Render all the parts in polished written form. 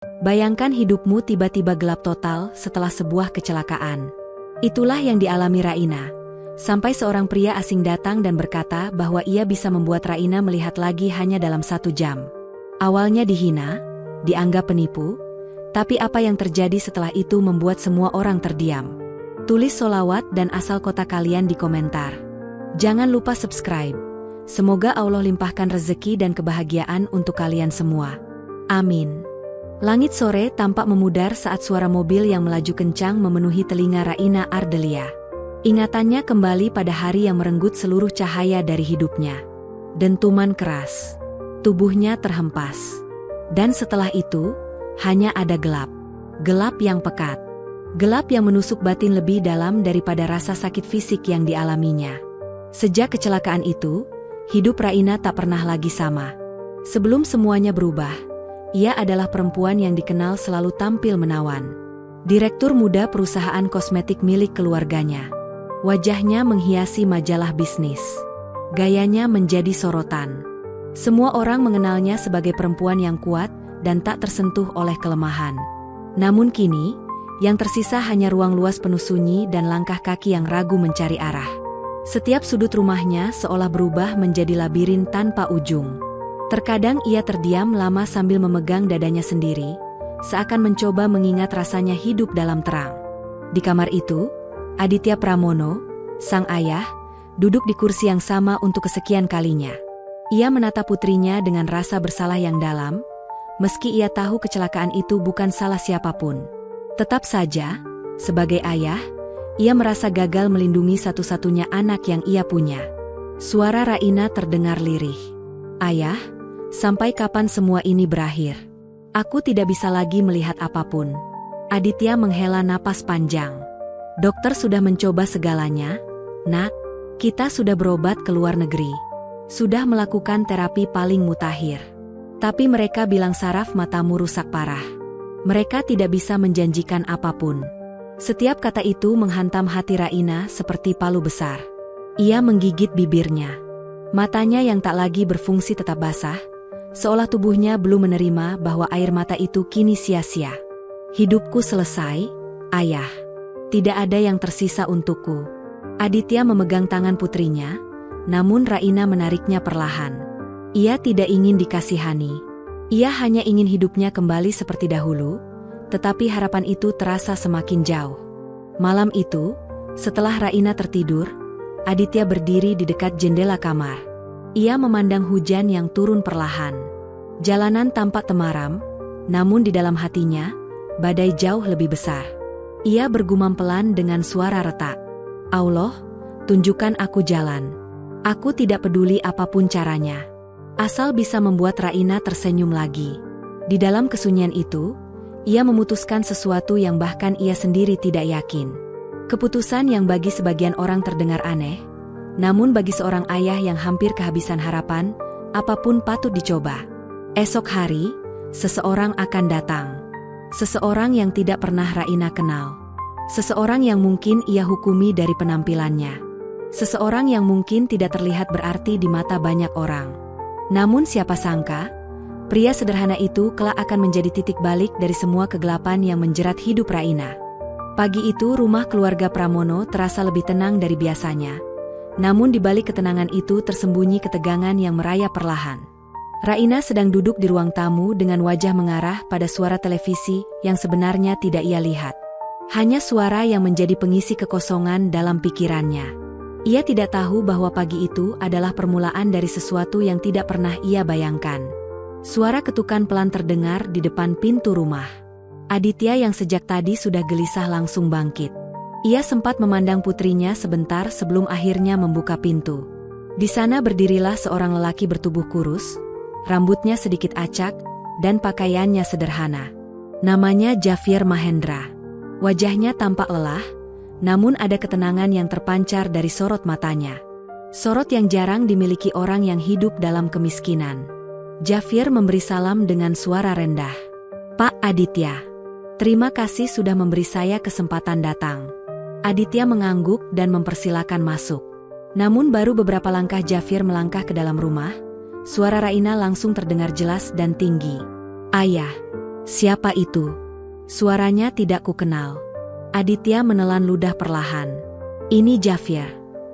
Bayangkan hidupmu tiba-tiba gelap total setelah sebuah kecelakaan. Itulah yang dialami Raina. Sampai seorang pria asing datang dan berkata bahwa ia bisa membuat Raina melihat lagi hanya dalam 1 jam. Awalnya dihina, dianggap penipu, tapi apa yang terjadi setelah itu membuat semua orang terdiam. Tulis solawat dan asal kota kalian di komentar. Jangan lupa subscribe. Semoga Allah limpahkan rezeki dan kebahagiaan untuk kalian semua. Amin. Langit sore tampak memudar saat suara mobil yang melaju kencang memenuhi telinga Raina Ardelia. Ingatannya kembali pada hari yang merenggut seluruh cahaya dari hidupnya. Dentuman keras. Tubuhnya terhempas. Dan setelah itu, hanya ada gelap. Gelap yang pekat. Gelap yang menusuk batin lebih dalam daripada rasa sakit fisik yang dialaminya. Sejak kecelakaan itu, hidup Raina tak pernah lagi sama. Sebelum semuanya berubah, ia adalah perempuan yang dikenal selalu tampil menawan. Direktur muda perusahaan kosmetik milik keluarganya. Wajahnya menghiasi majalah bisnis. Gayanya menjadi sorotan. Semua orang mengenalnya sebagai perempuan yang kuat dan tak tersentuh oleh kelemahan. Namun kini, yang tersisa hanya ruang luas penuh sunyi dan langkah kaki yang ragu mencari arah. Setiap sudut rumahnya seolah berubah menjadi labirin tanpa ujung. Terkadang ia terdiam lama sambil memegang dadanya sendiri, seakan mencoba mengingat rasanya hidup dalam terang. Di kamar itu, Aditya Pramono, sang ayah, duduk di kursi yang sama untuk kesekian kalinya. Ia menatap putrinya dengan rasa bersalah yang dalam, meski ia tahu kecelakaan itu bukan salah siapapun. Tetap saja, sebagai ayah, ia merasa gagal melindungi satu-satunya anak yang ia punya. Suara Raina terdengar lirih. Ayah, sampai kapan semua ini berakhir? Aku tidak bisa lagi melihat apapun. Aditya menghela napas panjang. Dokter sudah mencoba segalanya, Nak. Kita sudah berobat ke luar negeri. Sudah melakukan terapi paling mutakhir. Tapi mereka bilang saraf matamu rusak parah. Mereka tidak bisa menjanjikan apapun. Setiap kata itu menghantam hati Raina seperti palu besar. Ia menggigit bibirnya. Matanya yang tak lagi berfungsi tetap basah, seolah tubuhnya belum menerima bahwa air mata itu kini sia-sia. Hidupku selesai, Ayah. Tidak ada yang tersisa untukku. Aditya memegang tangan putrinya, namun Raina menariknya perlahan. Ia tidak ingin dikasihani. Ia hanya ingin hidupnya kembali seperti dahulu, tetapi harapan itu terasa semakin jauh. Malam itu, setelah Raina tertidur, Aditya berdiri di dekat jendela kamar. Ia memandang hujan yang turun perlahan. Jalanan tampak temaram, namun di dalam hatinya, badai jauh lebih besar. Ia bergumam pelan dengan suara retak. Allah, tunjukkan aku jalan. Aku tidak peduli apapun caranya. Asal bisa membuat Raina tersenyum lagi. Di dalam kesunyian itu, ia memutuskan sesuatu yang bahkan ia sendiri tidak yakin. Keputusan yang bagi sebagian orang terdengar aneh, namun bagi seorang ayah yang hampir kehabisan harapan, apapun patut dicoba. Esok hari, seseorang akan datang. Seseorang yang tidak pernah Raina kenal. Seseorang yang mungkin ia hukumi dari penampilannya. Seseorang yang mungkin tidak terlihat berarti di mata banyak orang. Namun siapa sangka, pria sederhana itu kelak akan menjadi titik balik dari semua kegelapan yang menjerat hidup Raina. Pagi itu rumah keluarga Pramono terasa lebih tenang dari biasanya. Namun di balik ketenangan itu tersembunyi ketegangan yang merayap perlahan. Raina sedang duduk di ruang tamu dengan wajah mengarah pada suara televisi yang sebenarnya tidak ia lihat. Hanya suara yang menjadi pengisi kekosongan dalam pikirannya. Ia tidak tahu bahwa pagi itu adalah permulaan dari sesuatu yang tidak pernah ia bayangkan. Suara ketukan pelan terdengar di depan pintu rumah. Aditya yang sejak tadi sudah gelisah langsung bangkit. Ia sempat memandang putrinya sebentar sebelum akhirnya membuka pintu. Di sana berdirilah seorang lelaki bertubuh kurus, rambutnya sedikit acak, dan pakaiannya sederhana. Namanya Javier Mahendra. Wajahnya tampak lelah, namun ada ketenangan yang terpancar dari sorot matanya. Sorot yang jarang dimiliki orang yang hidup dalam kemiskinan. Javier memberi salam dengan suara rendah. Pak Aditya, terima kasih sudah memberi saya kesempatan datang. Aditya mengangguk dan mempersilakan masuk. Namun baru beberapa langkah Javier melangkah ke dalam rumah, suara Raina langsung terdengar jelas dan tinggi. Ayah, Siapa itu? Suaranya tidak kukenal. Aditya menelan ludah perlahan. Ini Javier.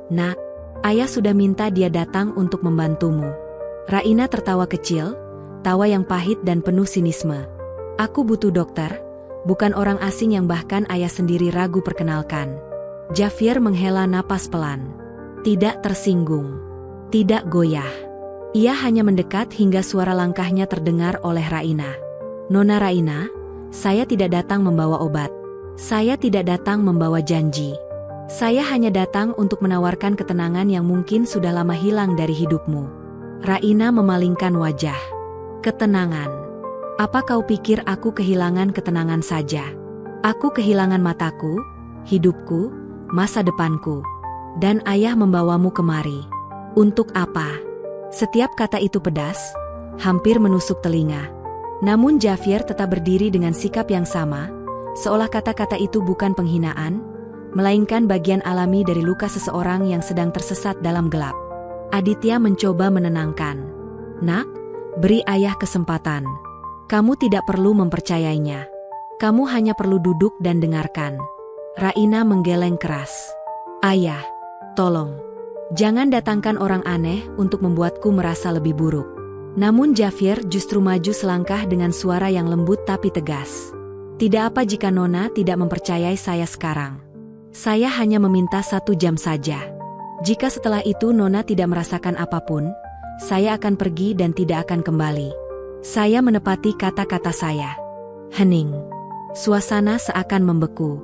Nak, ayah sudah minta dia datang untuk membantumu. Raina tertawa kecil, tawa yang pahit dan penuh sinisme. Aku butuh dokter, bukan orang asing yang bahkan ayah sendiri ragu perkenalkan. Javier menghela napas pelan. Tidak tersinggung. Tidak goyah. Ia hanya mendekat hingga suara langkahnya terdengar oleh Raina. Nona Raina, saya tidak datang membawa obat. Saya tidak datang membawa janji. Saya hanya datang untuk menawarkan ketenangan yang mungkin sudah lama hilang dari hidupmu. Raina memalingkan wajah. Ketenangan. Apa kau pikir aku kehilangan ketenangan saja? Aku kehilangan mataku, hidupku, masa depanku. Dan ayah membawamu kemari. Untuk apa? Setiap kata itu pedas, hampir menusuk telinga. Namun Javier tetap berdiri dengan sikap yang sama, seolah kata-kata itu bukan penghinaan, melainkan bagian alami dari luka seseorang yang sedang tersesat dalam gelap. Aditya mencoba menenangkan. Nak, beri ayah kesempatan. Kamu tidak perlu mempercayainya. Kamu hanya perlu duduk dan dengarkan. Raina menggeleng keras. Ayah, tolong. Jangan datangkan orang aneh untuk membuatku merasa lebih buruk. Namun Javier justru maju selangkah dengan suara yang lembut tapi tegas. Tidak apa jika Nona tidak mempercayai saya sekarang. Saya hanya meminta 1 jam saja. Jika setelah itu Nona tidak merasakan apapun, saya akan pergi dan tidak akan kembali. Saya menepati kata-kata saya. Hening. Suasana seakan membeku.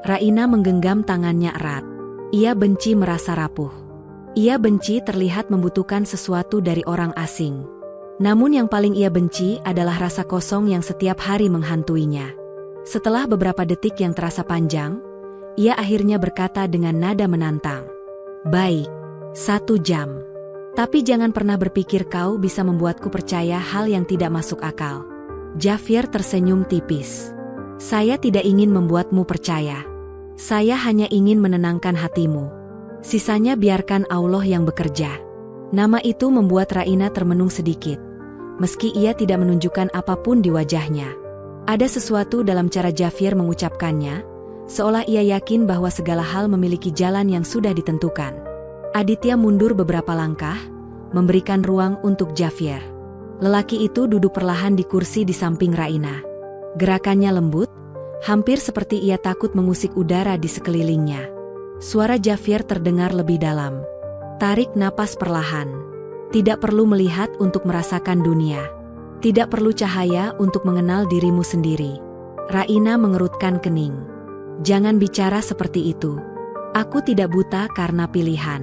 Raina menggenggam tangannya erat. Ia benci merasa rapuh. Ia benci terlihat membutuhkan sesuatu dari orang asing. Namun yang paling ia benci adalah rasa kosong yang setiap hari menghantuinya. Setelah beberapa detik yang terasa panjang, ia akhirnya berkata dengan nada menantang. Baik, 1 jam. Tapi jangan pernah berpikir kau bisa membuatku percaya hal yang tidak masuk akal. Javier tersenyum tipis. Saya tidak ingin membuatmu percaya. Saya hanya ingin menenangkan hatimu. Sisanya biarkan Allah yang bekerja. Nama itu membuat Raina termenung sedikit. Meski ia tidak menunjukkan apapun di wajahnya. Ada sesuatu dalam cara Javier mengucapkannya, seolah ia yakin bahwa segala hal memiliki jalan yang sudah ditentukan. Aditya mundur beberapa langkah, memberikan ruang untuk Javier. Lelaki itu duduk perlahan di kursi di samping Raina. Gerakannya lembut, hampir seperti ia takut mengusik udara di sekelilingnya. Suara Javier terdengar lebih dalam. Tarik napas perlahan. Tidak perlu melihat untuk merasakan dunia. Tidak perlu cahaya untuk mengenal dirimu sendiri. Raina mengerutkan kening. Jangan bicara seperti itu. Aku tidak buta karena pilihan.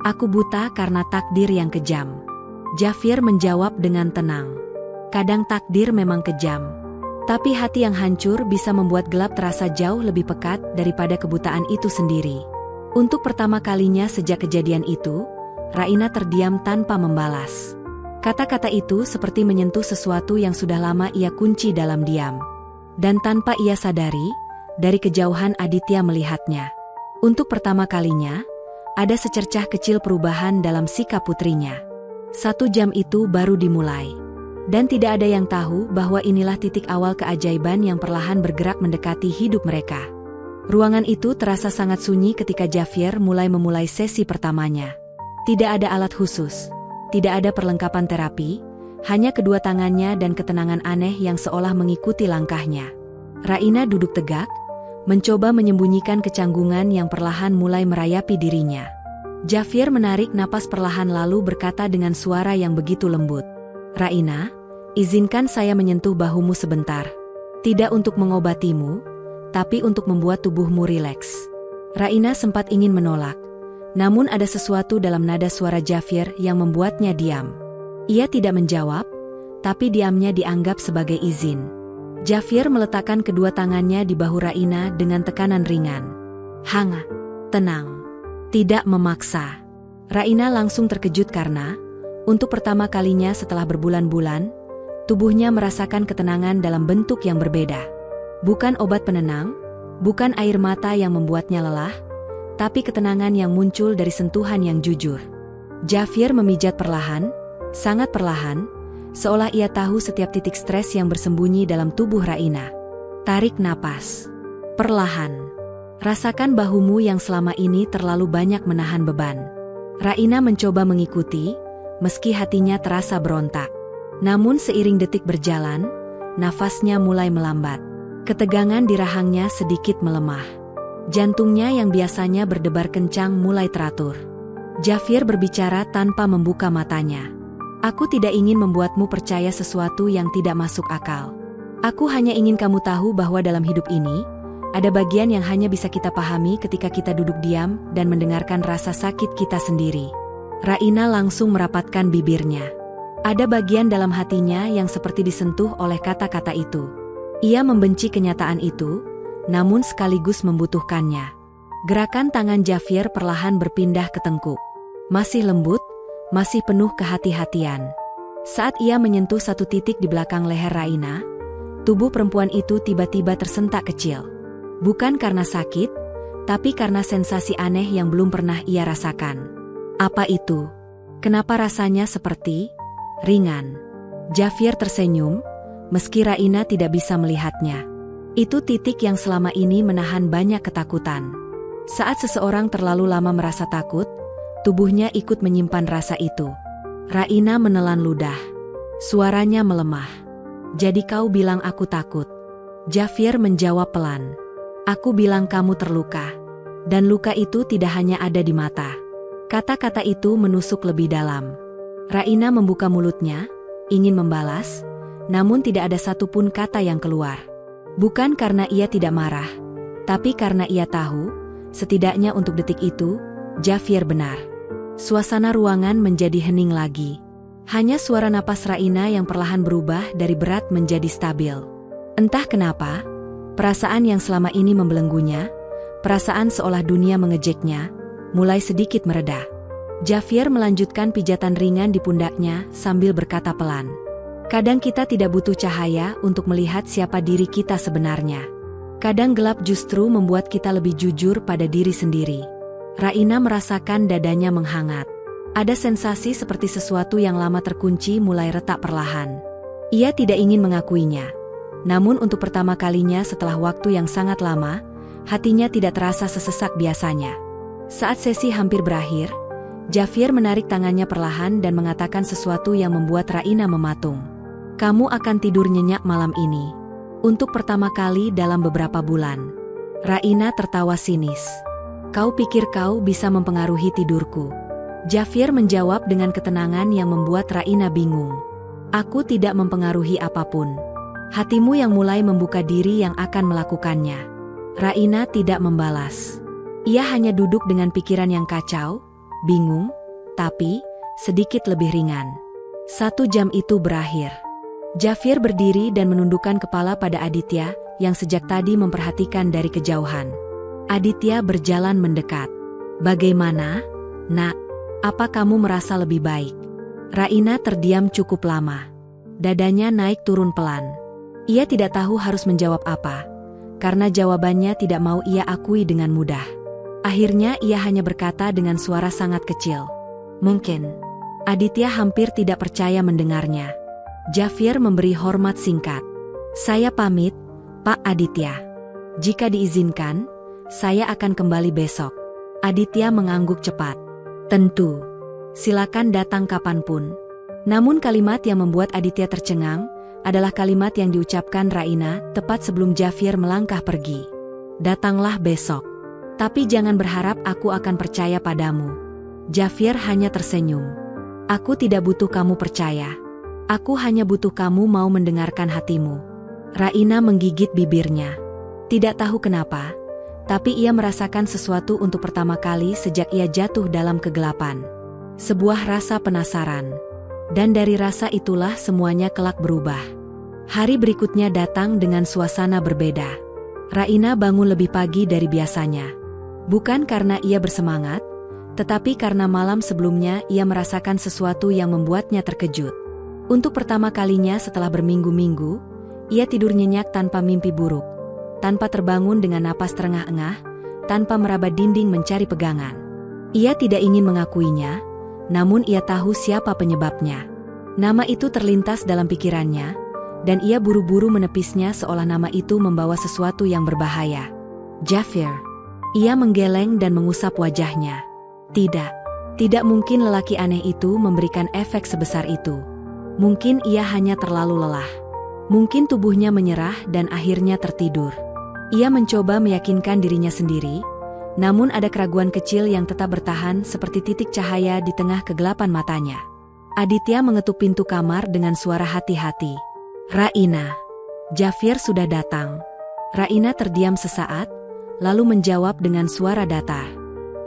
Aku buta karena takdir yang kejam. Javier menjawab dengan tenang. Kadang takdir memang kejam. Tapi hati yang hancur bisa membuat gelap terasa jauh lebih pekat daripada kebutaan itu sendiri. Untuk pertama kalinya sejak kejadian itu, Raina terdiam tanpa membalas. Kata-kata itu seperti menyentuh sesuatu yang sudah lama ia kunci dalam diam. Dan tanpa ia sadari, dari kejauhan Aditya melihatnya. Untuk pertama kalinya, ada secercah kecil perubahan dalam sikap putrinya. 1 jam itu baru dimulai. Dan tidak ada yang tahu bahwa inilah titik awal keajaiban yang perlahan bergerak mendekati hidup mereka. Ruangan itu terasa sangat sunyi ketika Javier memulai sesi pertamanya. Tidak ada alat khusus, tidak ada perlengkapan terapi, hanya kedua tangannya dan ketenangan aneh yang seolah mengikuti langkahnya. Raina duduk tegak, mencoba menyembunyikan kecanggungan yang perlahan mulai merayapi dirinya. Javier menarik napas perlahan lalu berkata dengan suara yang begitu lembut. Raina, izinkan saya menyentuh bahumu sebentar. Tidak untuk mengobatimu, tapi untuk membuat tubuhmu rileks. Raina sempat ingin menolak. Namun ada sesuatu dalam nada suara Javier yang membuatnya diam. Ia tidak menjawab, tapi diamnya dianggap sebagai izin. Javier meletakkan kedua tangannya di bahu Raina dengan tekanan ringan. Hangat, tenang, tidak memaksa. Raina langsung terkejut karena, untuk pertama kalinya setelah berbulan-bulan, tubuhnya merasakan ketenangan dalam bentuk yang berbeda. Bukan obat penenang, bukan air mata yang membuatnya lelah, tapi ketenangan yang muncul dari sentuhan yang jujur. Javier memijat perlahan, sangat perlahan, seolah ia tahu setiap titik stres yang bersembunyi dalam tubuh Raina. Tarik napas. Perlahan. Rasakan bahumu yang selama ini terlalu banyak menahan beban. Raina mencoba mengikuti, meski hatinya terasa berontak. Namun seiring detik berjalan, nafasnya mulai melambat. Ketegangan di rahangnya sedikit melemah. Jantungnya yang biasanya berdebar kencang mulai teratur. Javier berbicara tanpa membuka matanya. Aku tidak ingin membuatmu percaya sesuatu yang tidak masuk akal. Aku hanya ingin kamu tahu bahwa dalam hidup ini, ada bagian yang hanya bisa kita pahami ketika kita duduk diam dan mendengarkan rasa sakit kita sendiri. Raina langsung merapatkan bibirnya. Ada bagian dalam hatinya yang seperti disentuh oleh kata-kata itu. Ia membenci kenyataan itu, namun sekaligus membutuhkannya. Gerakan tangan Javier perlahan berpindah ke tengkuk. Masih lembut, masih penuh kehati-hatian. Saat ia menyentuh satu titik di belakang leher Raina, tubuh perempuan itu tiba-tiba tersentak kecil. Bukan karena sakit, tapi karena sensasi aneh yang belum pernah ia rasakan. Apa itu? Kenapa rasanya seperti ringan? Javier tersenyum, meski Raina tidak bisa melihatnya. Itu titik yang selama ini menahan banyak ketakutan. Saat seseorang terlalu lama merasa takut, tubuhnya ikut menyimpan rasa itu. Raina menelan ludah. Suaranya melemah. Jadi kau bilang aku takut? Javier menjawab pelan. Aku bilang kamu terluka. Dan luka itu tidak hanya ada di mata. Kata-kata itu menusuk lebih dalam. Raina membuka mulutnya, ingin membalas, namun tidak ada satupun kata yang keluar. Bukan karena ia tidak marah, tapi karena ia tahu, setidaknya untuk detik itu, Javier benar. Suasana ruangan menjadi hening lagi. Hanya suara napas Raina yang perlahan berubah dari berat menjadi stabil. Entah kenapa, perasaan yang selama ini membelenggunya, perasaan seolah dunia mengejeknya, mulai sedikit mereda. Javier melanjutkan pijatan ringan di pundaknya sambil berkata pelan. Kadang kita tidak butuh cahaya untuk melihat siapa diri kita sebenarnya. Kadang gelap justru membuat kita lebih jujur pada diri sendiri. Raina merasakan dadanya menghangat. Ada sensasi seperti sesuatu yang lama terkunci mulai retak perlahan. Ia tidak ingin mengakuinya. Namun untuk pertama kalinya setelah waktu yang sangat lama, hatinya tidak terasa sesesak biasanya. Saat sesi hampir berakhir, Javier menarik tangannya perlahan dan mengatakan sesuatu yang membuat Raina mematung. Kamu akan tidur nyenyak malam ini. Untuk pertama kali dalam beberapa bulan. Raina tertawa sinis. Kau pikir kau bisa mempengaruhi tidurku? Javier menjawab dengan ketenangan yang membuat Raina bingung. Aku tidak mempengaruhi apapun. Hatimu yang mulai membuka diri yang akan melakukannya. Raina tidak membalas. Ia hanya duduk dengan pikiran yang kacau, bingung, tapi sedikit lebih ringan. 1 jam itu berakhir. Javier berdiri dan menundukkan kepala pada Aditya yang sejak tadi memperhatikan dari kejauhan. Aditya berjalan mendekat. Bagaimana, nak? Apa kamu merasa lebih baik? Raina terdiam cukup lama. Dadanya naik turun pelan. Ia tidak tahu harus menjawab apa, karena jawabannya tidak mau ia akui dengan mudah. Akhirnya ia hanya berkata dengan suara sangat kecil. Mungkin. Aditya hampir tidak percaya mendengarnya. Javier memberi hormat singkat. Saya pamit, Pak Aditya. Jika diizinkan, saya akan kembali besok. Aditya mengangguk cepat. Tentu. Silakan datang kapanpun. Namun kalimat yang membuat Aditya tercengang adalah kalimat yang diucapkan Raina tepat sebelum Javier melangkah pergi. Datanglah besok. Tapi jangan berharap aku akan percaya padamu. Javier hanya tersenyum. Aku tidak butuh kamu percaya. Aku hanya butuh kamu mau mendengarkan hatimu. Raina menggigit bibirnya. Tidak tahu kenapa, tapi ia merasakan sesuatu untuk pertama kali sejak ia jatuh dalam kegelapan. Sebuah rasa penasaran. Dan dari rasa itulah semuanya kelak berubah. Hari berikutnya datang dengan suasana berbeda. Raina bangun lebih pagi dari biasanya. Bukan karena ia bersemangat, tetapi karena malam sebelumnya ia merasakan sesuatu yang membuatnya terkejut. Untuk pertama kalinya setelah berminggu-minggu, ia tidur nyenyak tanpa mimpi buruk, tanpa terbangun dengan napas terengah-engah, tanpa meraba dinding mencari pegangan. Ia tidak ingin mengakuinya, namun ia tahu siapa penyebabnya. Nama itu terlintas dalam pikirannya, dan ia buru-buru menepisnya seolah nama itu membawa sesuatu yang berbahaya. Jafir. Ia menggeleng dan mengusap wajahnya. Tidak mungkin lelaki aneh itu memberikan efek sebesar itu. Mungkin ia hanya terlalu lelah. Mungkin tubuhnya menyerah dan akhirnya tertidur. Ia mencoba meyakinkan dirinya sendiri, namun ada keraguan kecil yang tetap bertahan seperti titik cahaya di tengah kegelapan matanya. Aditya mengetuk pintu kamar dengan suara hati-hati. Raina. Jafir sudah datang. Raina terdiam sesaat, lalu menjawab dengan suara datar.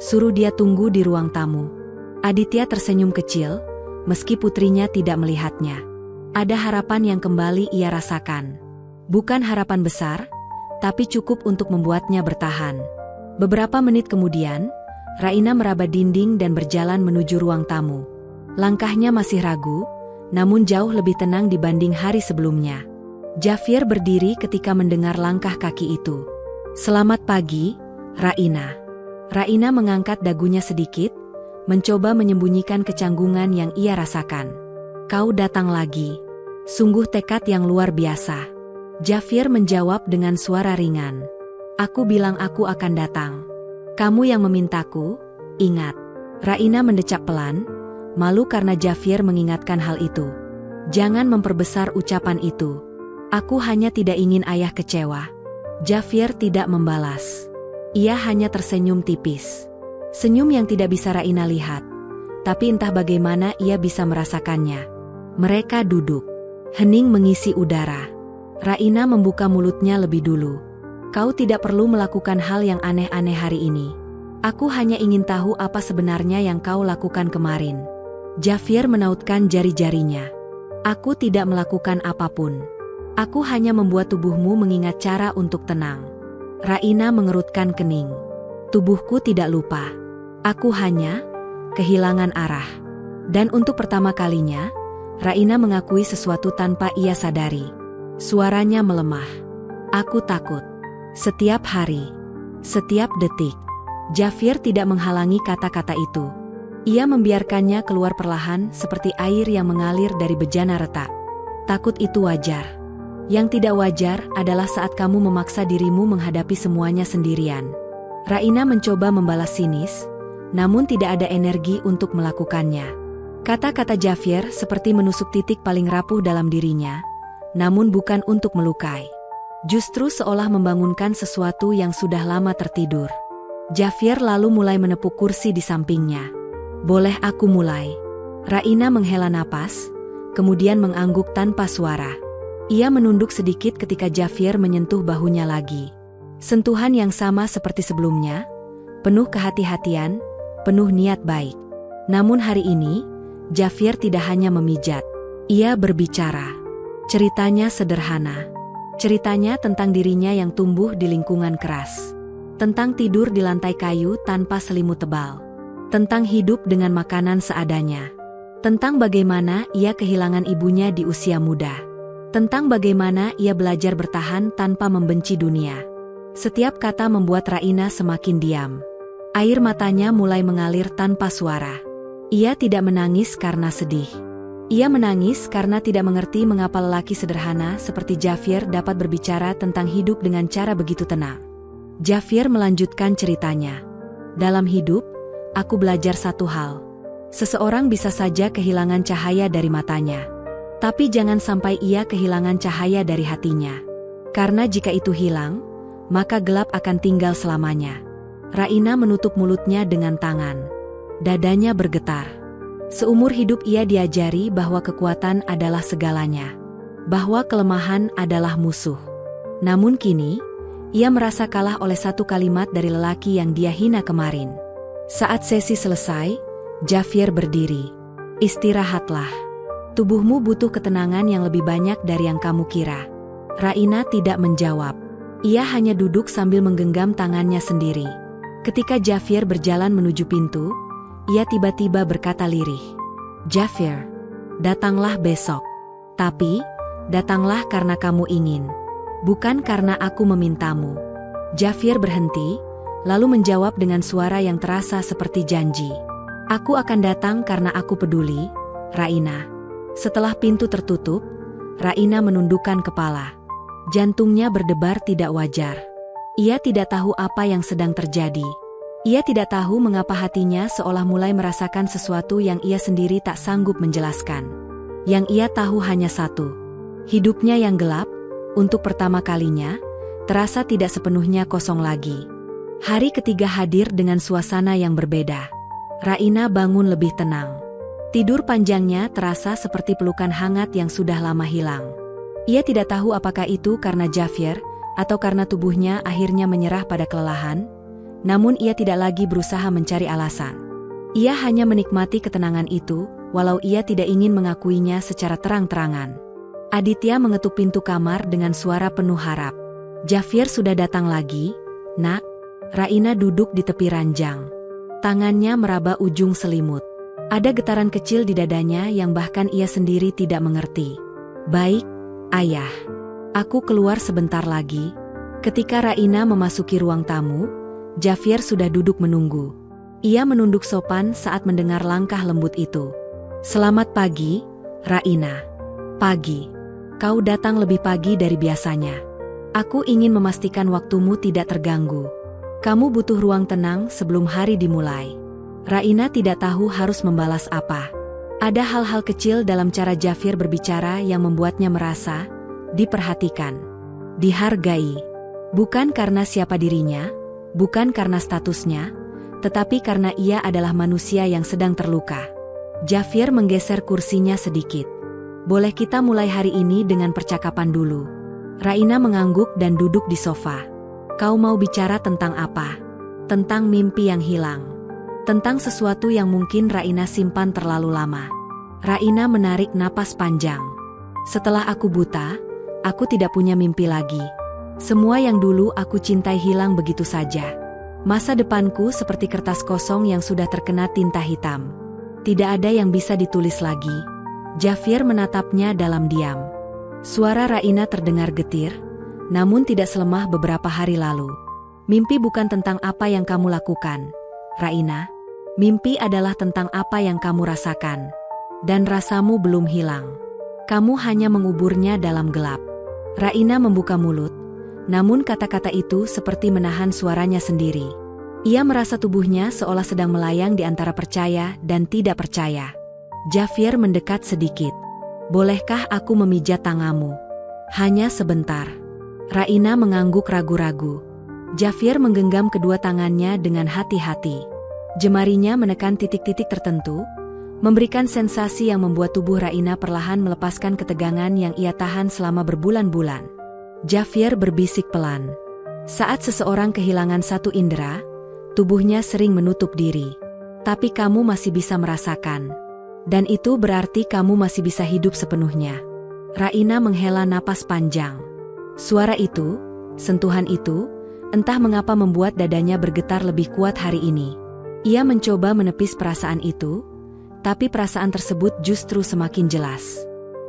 Suruh dia tunggu di ruang tamu. Aditya tersenyum kecil, meski putrinya tidak melihatnya. Ada harapan yang kembali ia rasakan. Bukan harapan besar, tapi cukup untuk membuatnya bertahan. Beberapa menit kemudian, Raina meraba dinding dan berjalan menuju ruang tamu. Langkahnya masih ragu, namun jauh lebih tenang dibanding hari sebelumnya. Jafir berdiri ketika mendengar langkah kaki itu. Selamat pagi, Raina. Raina mengangkat dagunya sedikit, mencoba menyembunyikan kecanggungan yang ia rasakan. Kau datang lagi. Sungguh tekad yang luar biasa. Jafir menjawab dengan suara ringan. Aku bilang aku akan datang. Kamu yang memintaku, ingat. Raina mendecap pelan, malu karena Jafir mengingatkan hal itu. Jangan memperbesar ucapan itu. Aku hanya tidak ingin ayah kecewa. Jafir tidak membalas. Ia hanya tersenyum tipis. Senyum yang tidak bisa Raina lihat. Tapi entah bagaimana ia bisa merasakannya. Mereka duduk. Hening mengisi udara. Raina membuka mulutnya lebih dulu. Kau tidak perlu melakukan hal yang aneh-aneh hari ini. Aku hanya ingin tahu apa sebenarnya yang kau lakukan kemarin. Jafir menautkan jari-jarinya. Aku tidak melakukan apapun. Aku hanya membuat tubuhmu mengingat cara untuk tenang. Raina mengerutkan kening. Tubuhku tidak lupa. Aku hanya kehilangan arah. Dan untuk pertama kalinya, Raina mengakui sesuatu tanpa ia sadari. Suaranya melemah. Aku takut. Setiap hari. Setiap detik. Jafir tidak menghalangi kata-kata itu. Ia membiarkannya keluar perlahan seperti air yang mengalir dari bejana retak. Takut itu wajar. Yang tidak wajar adalah saat kamu memaksa dirimu menghadapi semuanya sendirian. Raina mencoba membalas sinis, namun tidak ada energi untuk melakukannya. Kata-kata Jafir seperti menusuk titik paling rapuh dalam dirinya, namun bukan untuk melukai. Justru seolah membangunkan sesuatu yang sudah lama tertidur. Jafir lalu mulai menepuk kursi di sampingnya. Boleh aku mulai? Raina menghela napas, kemudian mengangguk tanpa suara. Ia menunduk sedikit ketika Jafir menyentuh bahunya lagi. Sentuhan yang sama seperti sebelumnya, penuh kehati-hatian, penuh niat baik. Namun hari ini, Jafir tidak hanya memijat. Ia berbicara. Ceritanya sederhana. Ceritanya tentang dirinya yang tumbuh di lingkungan keras. Tentang tidur di lantai kayu tanpa selimut tebal. Tentang hidup dengan makanan seadanya. Tentang bagaimana ia kehilangan ibunya di usia muda. Tentang bagaimana ia belajar bertahan tanpa membenci dunia. Setiap kata membuat Raina semakin diam. Air matanya mulai mengalir tanpa suara. Ia tidak menangis karena sedih. Ia menangis karena tidak mengerti mengapa lelaki sederhana seperti Jafir dapat berbicara tentang hidup dengan cara begitu tenang. Jafir melanjutkan ceritanya. Dalam hidup, aku belajar satu hal. Seseorang bisa saja kehilangan cahaya dari matanya. Tapi jangan sampai ia kehilangan cahaya dari hatinya. Karena jika itu hilang, maka gelap akan tinggal selamanya. Raina menutup mulutnya dengan tangan. Dadanya bergetar. Seumur hidup ia diajari bahwa kekuatan adalah segalanya. Bahwa kelemahan adalah musuh. Namun kini, ia merasa kalah oleh satu kalimat dari lelaki yang dia hina kemarin. Saat sesi selesai, Jafir berdiri. Istirahatlah. Tubuhmu butuh ketenangan yang lebih banyak dari yang kamu kira. Raina tidak menjawab. Ia hanya duduk sambil menggenggam tangannya sendiri. Ketika Jafir berjalan menuju pintu, ia tiba-tiba berkata lirih. Jafir, datanglah besok. Tapi, datanglah karena kamu ingin. Bukan karena aku memintamu. Jafir berhenti, lalu menjawab dengan suara yang terasa seperti janji. Aku akan datang karena aku peduli, Raina. Setelah pintu tertutup, Raina menundukkan kepala. Jantungnya berdebar tidak wajar. Ia tidak tahu apa yang sedang terjadi. Ia tidak tahu mengapa hatinya seolah mulai merasakan sesuatu yang ia sendiri tak sanggup menjelaskan. Yang ia tahu hanya satu. Hidupnya yang gelap, untuk pertama kalinya, terasa tidak sepenuhnya kosong lagi. Hari ketiga hadir dengan suasana yang berbeda. Raina bangun lebih tenang. Tidur panjangnya terasa seperti pelukan hangat yang sudah lama hilang. Ia tidak tahu apakah itu karena Javier, atau karena tubuhnya akhirnya menyerah pada kelelahan, namun ia tidak lagi berusaha mencari alasan. Ia hanya menikmati ketenangan itu, walau ia tidak ingin mengakuinya secara terang-terangan. Aditya mengetuk pintu kamar dengan suara penuh harap. Javier sudah datang lagi, nak. Raina duduk di tepi ranjang. Tangannya meraba ujung selimut. Ada getaran kecil di dadanya yang bahkan ia sendiri tidak mengerti. Baik, ayah. Aku keluar sebentar lagi. Ketika Raina memasuki ruang tamu, Javier sudah duduk menunggu. Ia menunduk sopan saat mendengar langkah lembut itu. Selamat pagi, Raina. Pagi. Kau datang lebih pagi dari biasanya. Aku ingin memastikan waktumu tidak terganggu. Kamu butuh ruang tenang sebelum hari dimulai. Raina tidak tahu harus membalas apa. Ada hal-hal kecil dalam cara Javier berbicara yang membuatnya merasa diperhatikan, dihargai. Bukan karena siapa dirinya, bukan karena statusnya, tetapi karena ia adalah manusia yang sedang terluka. Javier menggeser kursinya sedikit. Boleh kita mulai hari ini dengan percakapan dulu. Raina mengangguk dan duduk di sofa. Kau mau bicara tentang apa? Tentang mimpi yang hilang. Tentang sesuatu yang mungkin Raina simpan terlalu lama. Raina menarik napas panjang. Setelah aku buta, aku tidak punya mimpi lagi. Semua yang dulu aku cintai hilang begitu saja. Masa depanku seperti kertas kosong yang sudah terkena tinta hitam. Tidak ada yang bisa ditulis lagi. Javier menatapnya dalam diam. Suara Raina terdengar getir, namun tidak selemah beberapa hari lalu. Mimpi bukan tentang apa yang kamu lakukan, Raina. Mimpi adalah tentang apa yang kamu rasakan. Dan rasamu belum hilang. Kamu hanya menguburnya dalam gelap. Raina membuka mulut, namun kata-kata itu seperti menahan suaranya sendiri. Ia merasa tubuhnya seolah sedang melayang di antara percaya dan tidak percaya. Javier mendekat sedikit. Bolehkah aku memijat tanganmu? Hanya sebentar. Raina mengangguk ragu-ragu. Javier menggenggam kedua tangannya dengan hati-hati. Jemarinya menekan titik-titik tertentu, memberikan sensasi yang membuat tubuh Raina perlahan melepaskan ketegangan yang ia tahan selama berbulan-bulan. Javier berbisik pelan. Saat seseorang kehilangan satu indera, tubuhnya sering menutup diri. Tapi kamu masih bisa merasakan. Dan itu berarti kamu masih bisa hidup sepenuhnya. Raina menghela napas panjang. Suara itu, sentuhan itu, entah mengapa membuat dadanya bergetar lebih kuat hari ini. Ia mencoba menepis perasaan itu, tapi perasaan tersebut justru semakin jelas.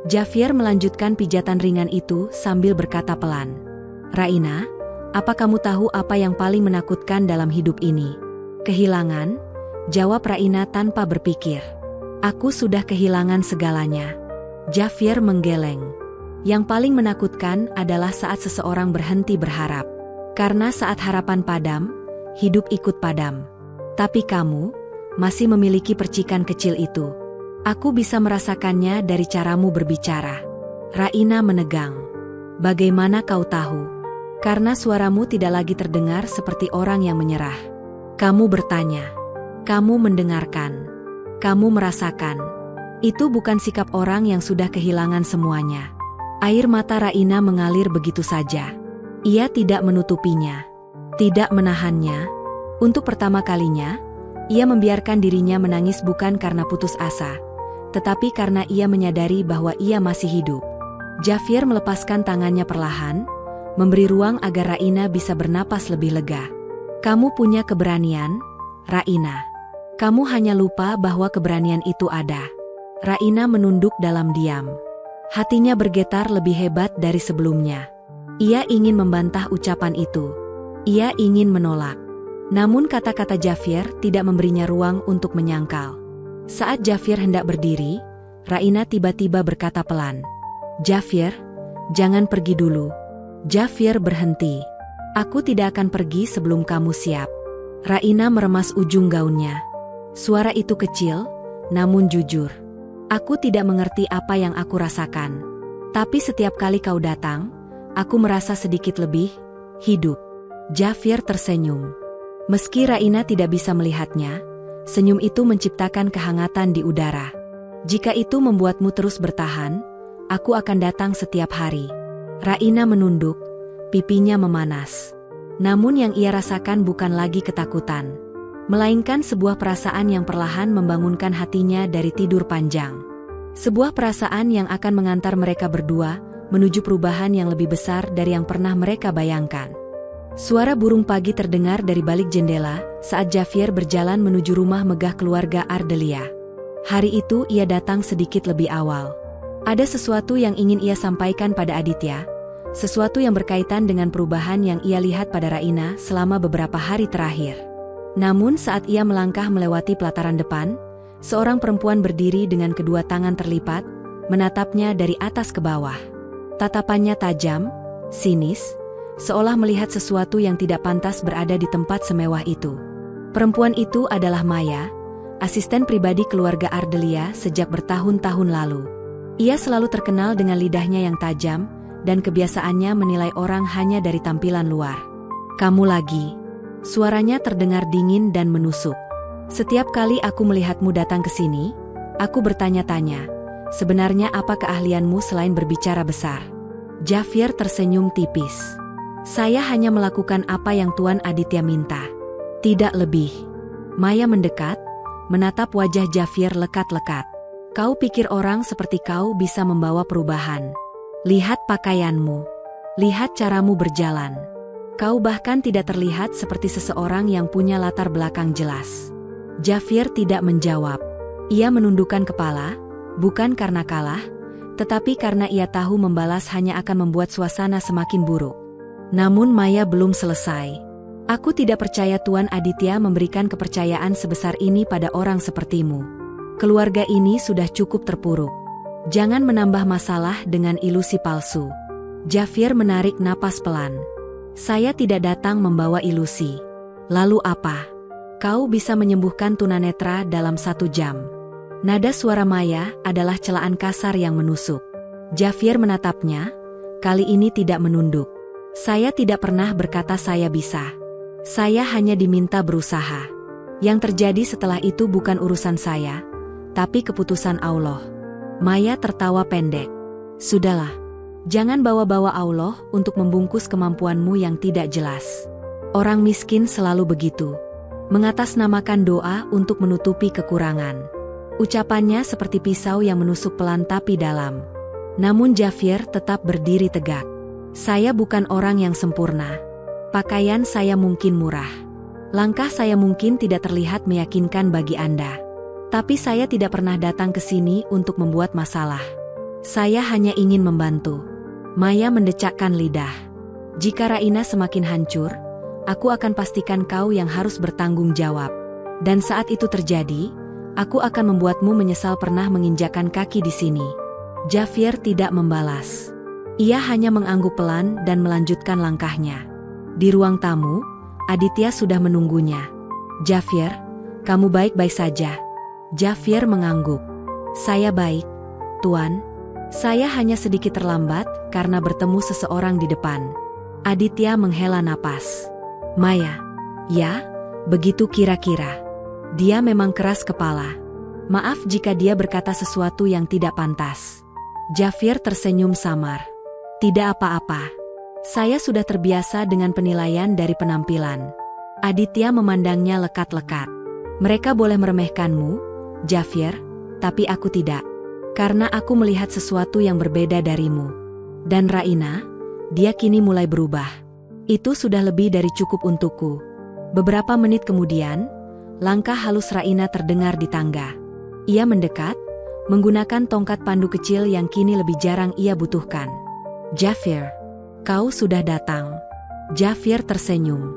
Javier melanjutkan pijatan ringan itu sambil berkata pelan. Raina, apa kamu tahu apa yang paling menakutkan dalam hidup ini? Kehilangan, jawab Raina tanpa berpikir. Aku sudah kehilangan segalanya. Javier menggeleng. Yang paling menakutkan adalah saat seseorang berhenti berharap. Karena saat harapan padam, hidup ikut padam. Tapi kamu masih memiliki percikan kecil itu. Aku bisa merasakannya dari caramu berbicara. Raina menegang. Bagaimana kau tahu? Karena suaramu tidak lagi terdengar seperti orang yang menyerah. Kamu bertanya. Kamu mendengarkan. Kamu merasakan. Itu bukan sikap orang yang sudah kehilangan semuanya. Air mata Raina mengalir begitu saja. Ia tidak menutupinya. Tidak menahannya. Untuk pertama kalinya, ia membiarkan dirinya menangis bukan karena putus asa, tetapi karena ia menyadari bahwa ia masih hidup. Javier melepaskan tangannya perlahan, memberi ruang agar Raina bisa bernapas lebih lega. Kamu punya keberanian, Raina. Kamu hanya lupa bahwa keberanian itu ada. Raina menunduk dalam diam. Hatinya bergetar lebih hebat dari sebelumnya. Ia ingin membantah ucapan itu. Ia ingin menolak. Namun kata-kata Javier tidak memberinya ruang untuk menyangkal. Saat Javier hendak berdiri, Raina tiba-tiba berkata pelan. Javier, jangan pergi dulu. Javier berhenti. Aku tidak akan pergi sebelum kamu siap. Raina meremas ujung gaunnya. Suara itu kecil, namun jujur. Aku tidak mengerti apa yang aku rasakan. Tapi setiap kali kau datang, aku merasa sedikit lebih hidup. Javier tersenyum. Meski Raina tidak bisa melihatnya, senyum itu menciptakan kehangatan di udara. Jika itu membuatmu terus bertahan, aku akan datang setiap hari. Raina menunduk, pipinya memanas. Namun yang ia rasakan bukan lagi ketakutan, melainkan sebuah perasaan yang perlahan membangunkan hatinya dari tidur panjang. Sebuah perasaan yang akan mengantar mereka berdua menuju perubahan yang lebih besar dari yang pernah mereka bayangkan. Suara burung pagi terdengar dari balik jendela saat Javier berjalan menuju rumah megah keluarga Ardelia. Hari itu ia datang sedikit lebih awal. Ada sesuatu yang ingin ia sampaikan pada Aditya, sesuatu yang berkaitan dengan perubahan yang ia lihat pada Raina selama beberapa hari terakhir. Namun saat ia melangkah melewati pelataran depan, seorang perempuan berdiri dengan kedua tangan terlipat, menatapnya dari atas ke bawah. Tatapannya tajam, sinis, seolah melihat sesuatu yang tidak pantas berada di tempat semewah itu. Perempuan itu adalah Maya, asisten pribadi keluarga Ardelia sejak bertahun-tahun lalu. Ia selalu terkenal dengan lidahnya yang tajam, dan kebiasaannya menilai orang hanya dari tampilan luar. Kamu lagi. Suaranya terdengar dingin dan menusuk. Setiap kali aku melihatmu datang ke sini, aku bertanya-tanya, sebenarnya apa keahlianmu selain berbicara besar? Javier tersenyum tipis. Saya hanya melakukan apa yang Tuan Aditya minta. Tidak lebih. Maya mendekat, menatap wajah Javier lekat-lekat. Kau pikir orang seperti kau bisa membawa perubahan? Lihat pakaianmu. Lihat caramu berjalan. Kau bahkan tidak terlihat seperti seseorang yang punya latar belakang jelas. Javier tidak menjawab. Ia menundukkan kepala, bukan karena kalah, tetapi karena ia tahu membalas hanya akan membuat suasana semakin buruk. Namun Maya belum selesai. Aku tidak percaya Tuan Aditya memberikan kepercayaan sebesar ini pada orang sepertimu. Keluarga ini sudah cukup terpuruk. Jangan menambah masalah dengan ilusi palsu. Javier menarik napas pelan. Saya tidak datang membawa ilusi. Lalu apa? Kau bisa menyembuhkan tunanetra dalam 1 jam. Nada suara Maya adalah celaan kasar yang menusuk. Javier menatapnya, kali ini tidak menunduk. Saya tidak pernah berkata saya bisa. Saya hanya diminta berusaha. Yang terjadi setelah itu bukan urusan saya, tapi keputusan Allah. Maya tertawa pendek. Sudahlah. Jangan bawa-bawa Allah untuk membungkus kemampuanmu yang tidak jelas. Orang miskin selalu begitu. Mengatasnamakan doa untuk menutupi kekurangan. Ucapannya seperti pisau yang menusuk pelan tapi dalam. Namun Javier tetap berdiri tegak. Saya bukan orang yang sempurna. Pakaian saya mungkin murah. Langkah saya mungkin tidak terlihat meyakinkan bagi Anda. Tapi saya tidak pernah datang ke sini untuk membuat masalah. Saya hanya ingin membantu. Maya mendecakkan lidah. Jika Raina semakin hancur, aku akan pastikan kau yang harus bertanggung jawab. Dan saat itu terjadi, aku akan membuatmu menyesal pernah menginjakkan kaki di sini. Javier tidak membalas. Ia hanya mengangguk pelan dan melanjutkan langkahnya. Di ruang tamu, Aditya sudah menunggunya. Javier, kamu baik-baik saja? Javier mengangguk. Saya baik, Tuan. Saya hanya sedikit terlambat karena bertemu seseorang di depan. Aditya menghela napas. Maya. Ya, begitu kira-kira. Dia memang keras kepala. Maaf jika dia berkata sesuatu yang tidak pantas. Javier tersenyum samar. Tidak apa-apa. Saya sudah terbiasa dengan penilaian dari penampilan. Aditya memandangnya lekat-lekat. Mereka boleh meremehkanmu, Javier, tapi aku tidak. Karena aku melihat sesuatu yang berbeda darimu. Dan Raina, dia kini mulai berubah. Itu sudah lebih dari cukup untukku. Beberapa menit kemudian, langkah halus Raina terdengar di tangga. Ia mendekat, menggunakan tongkat pandu kecil yang kini lebih jarang ia butuhkan. Javier, kau sudah datang. Javier tersenyum.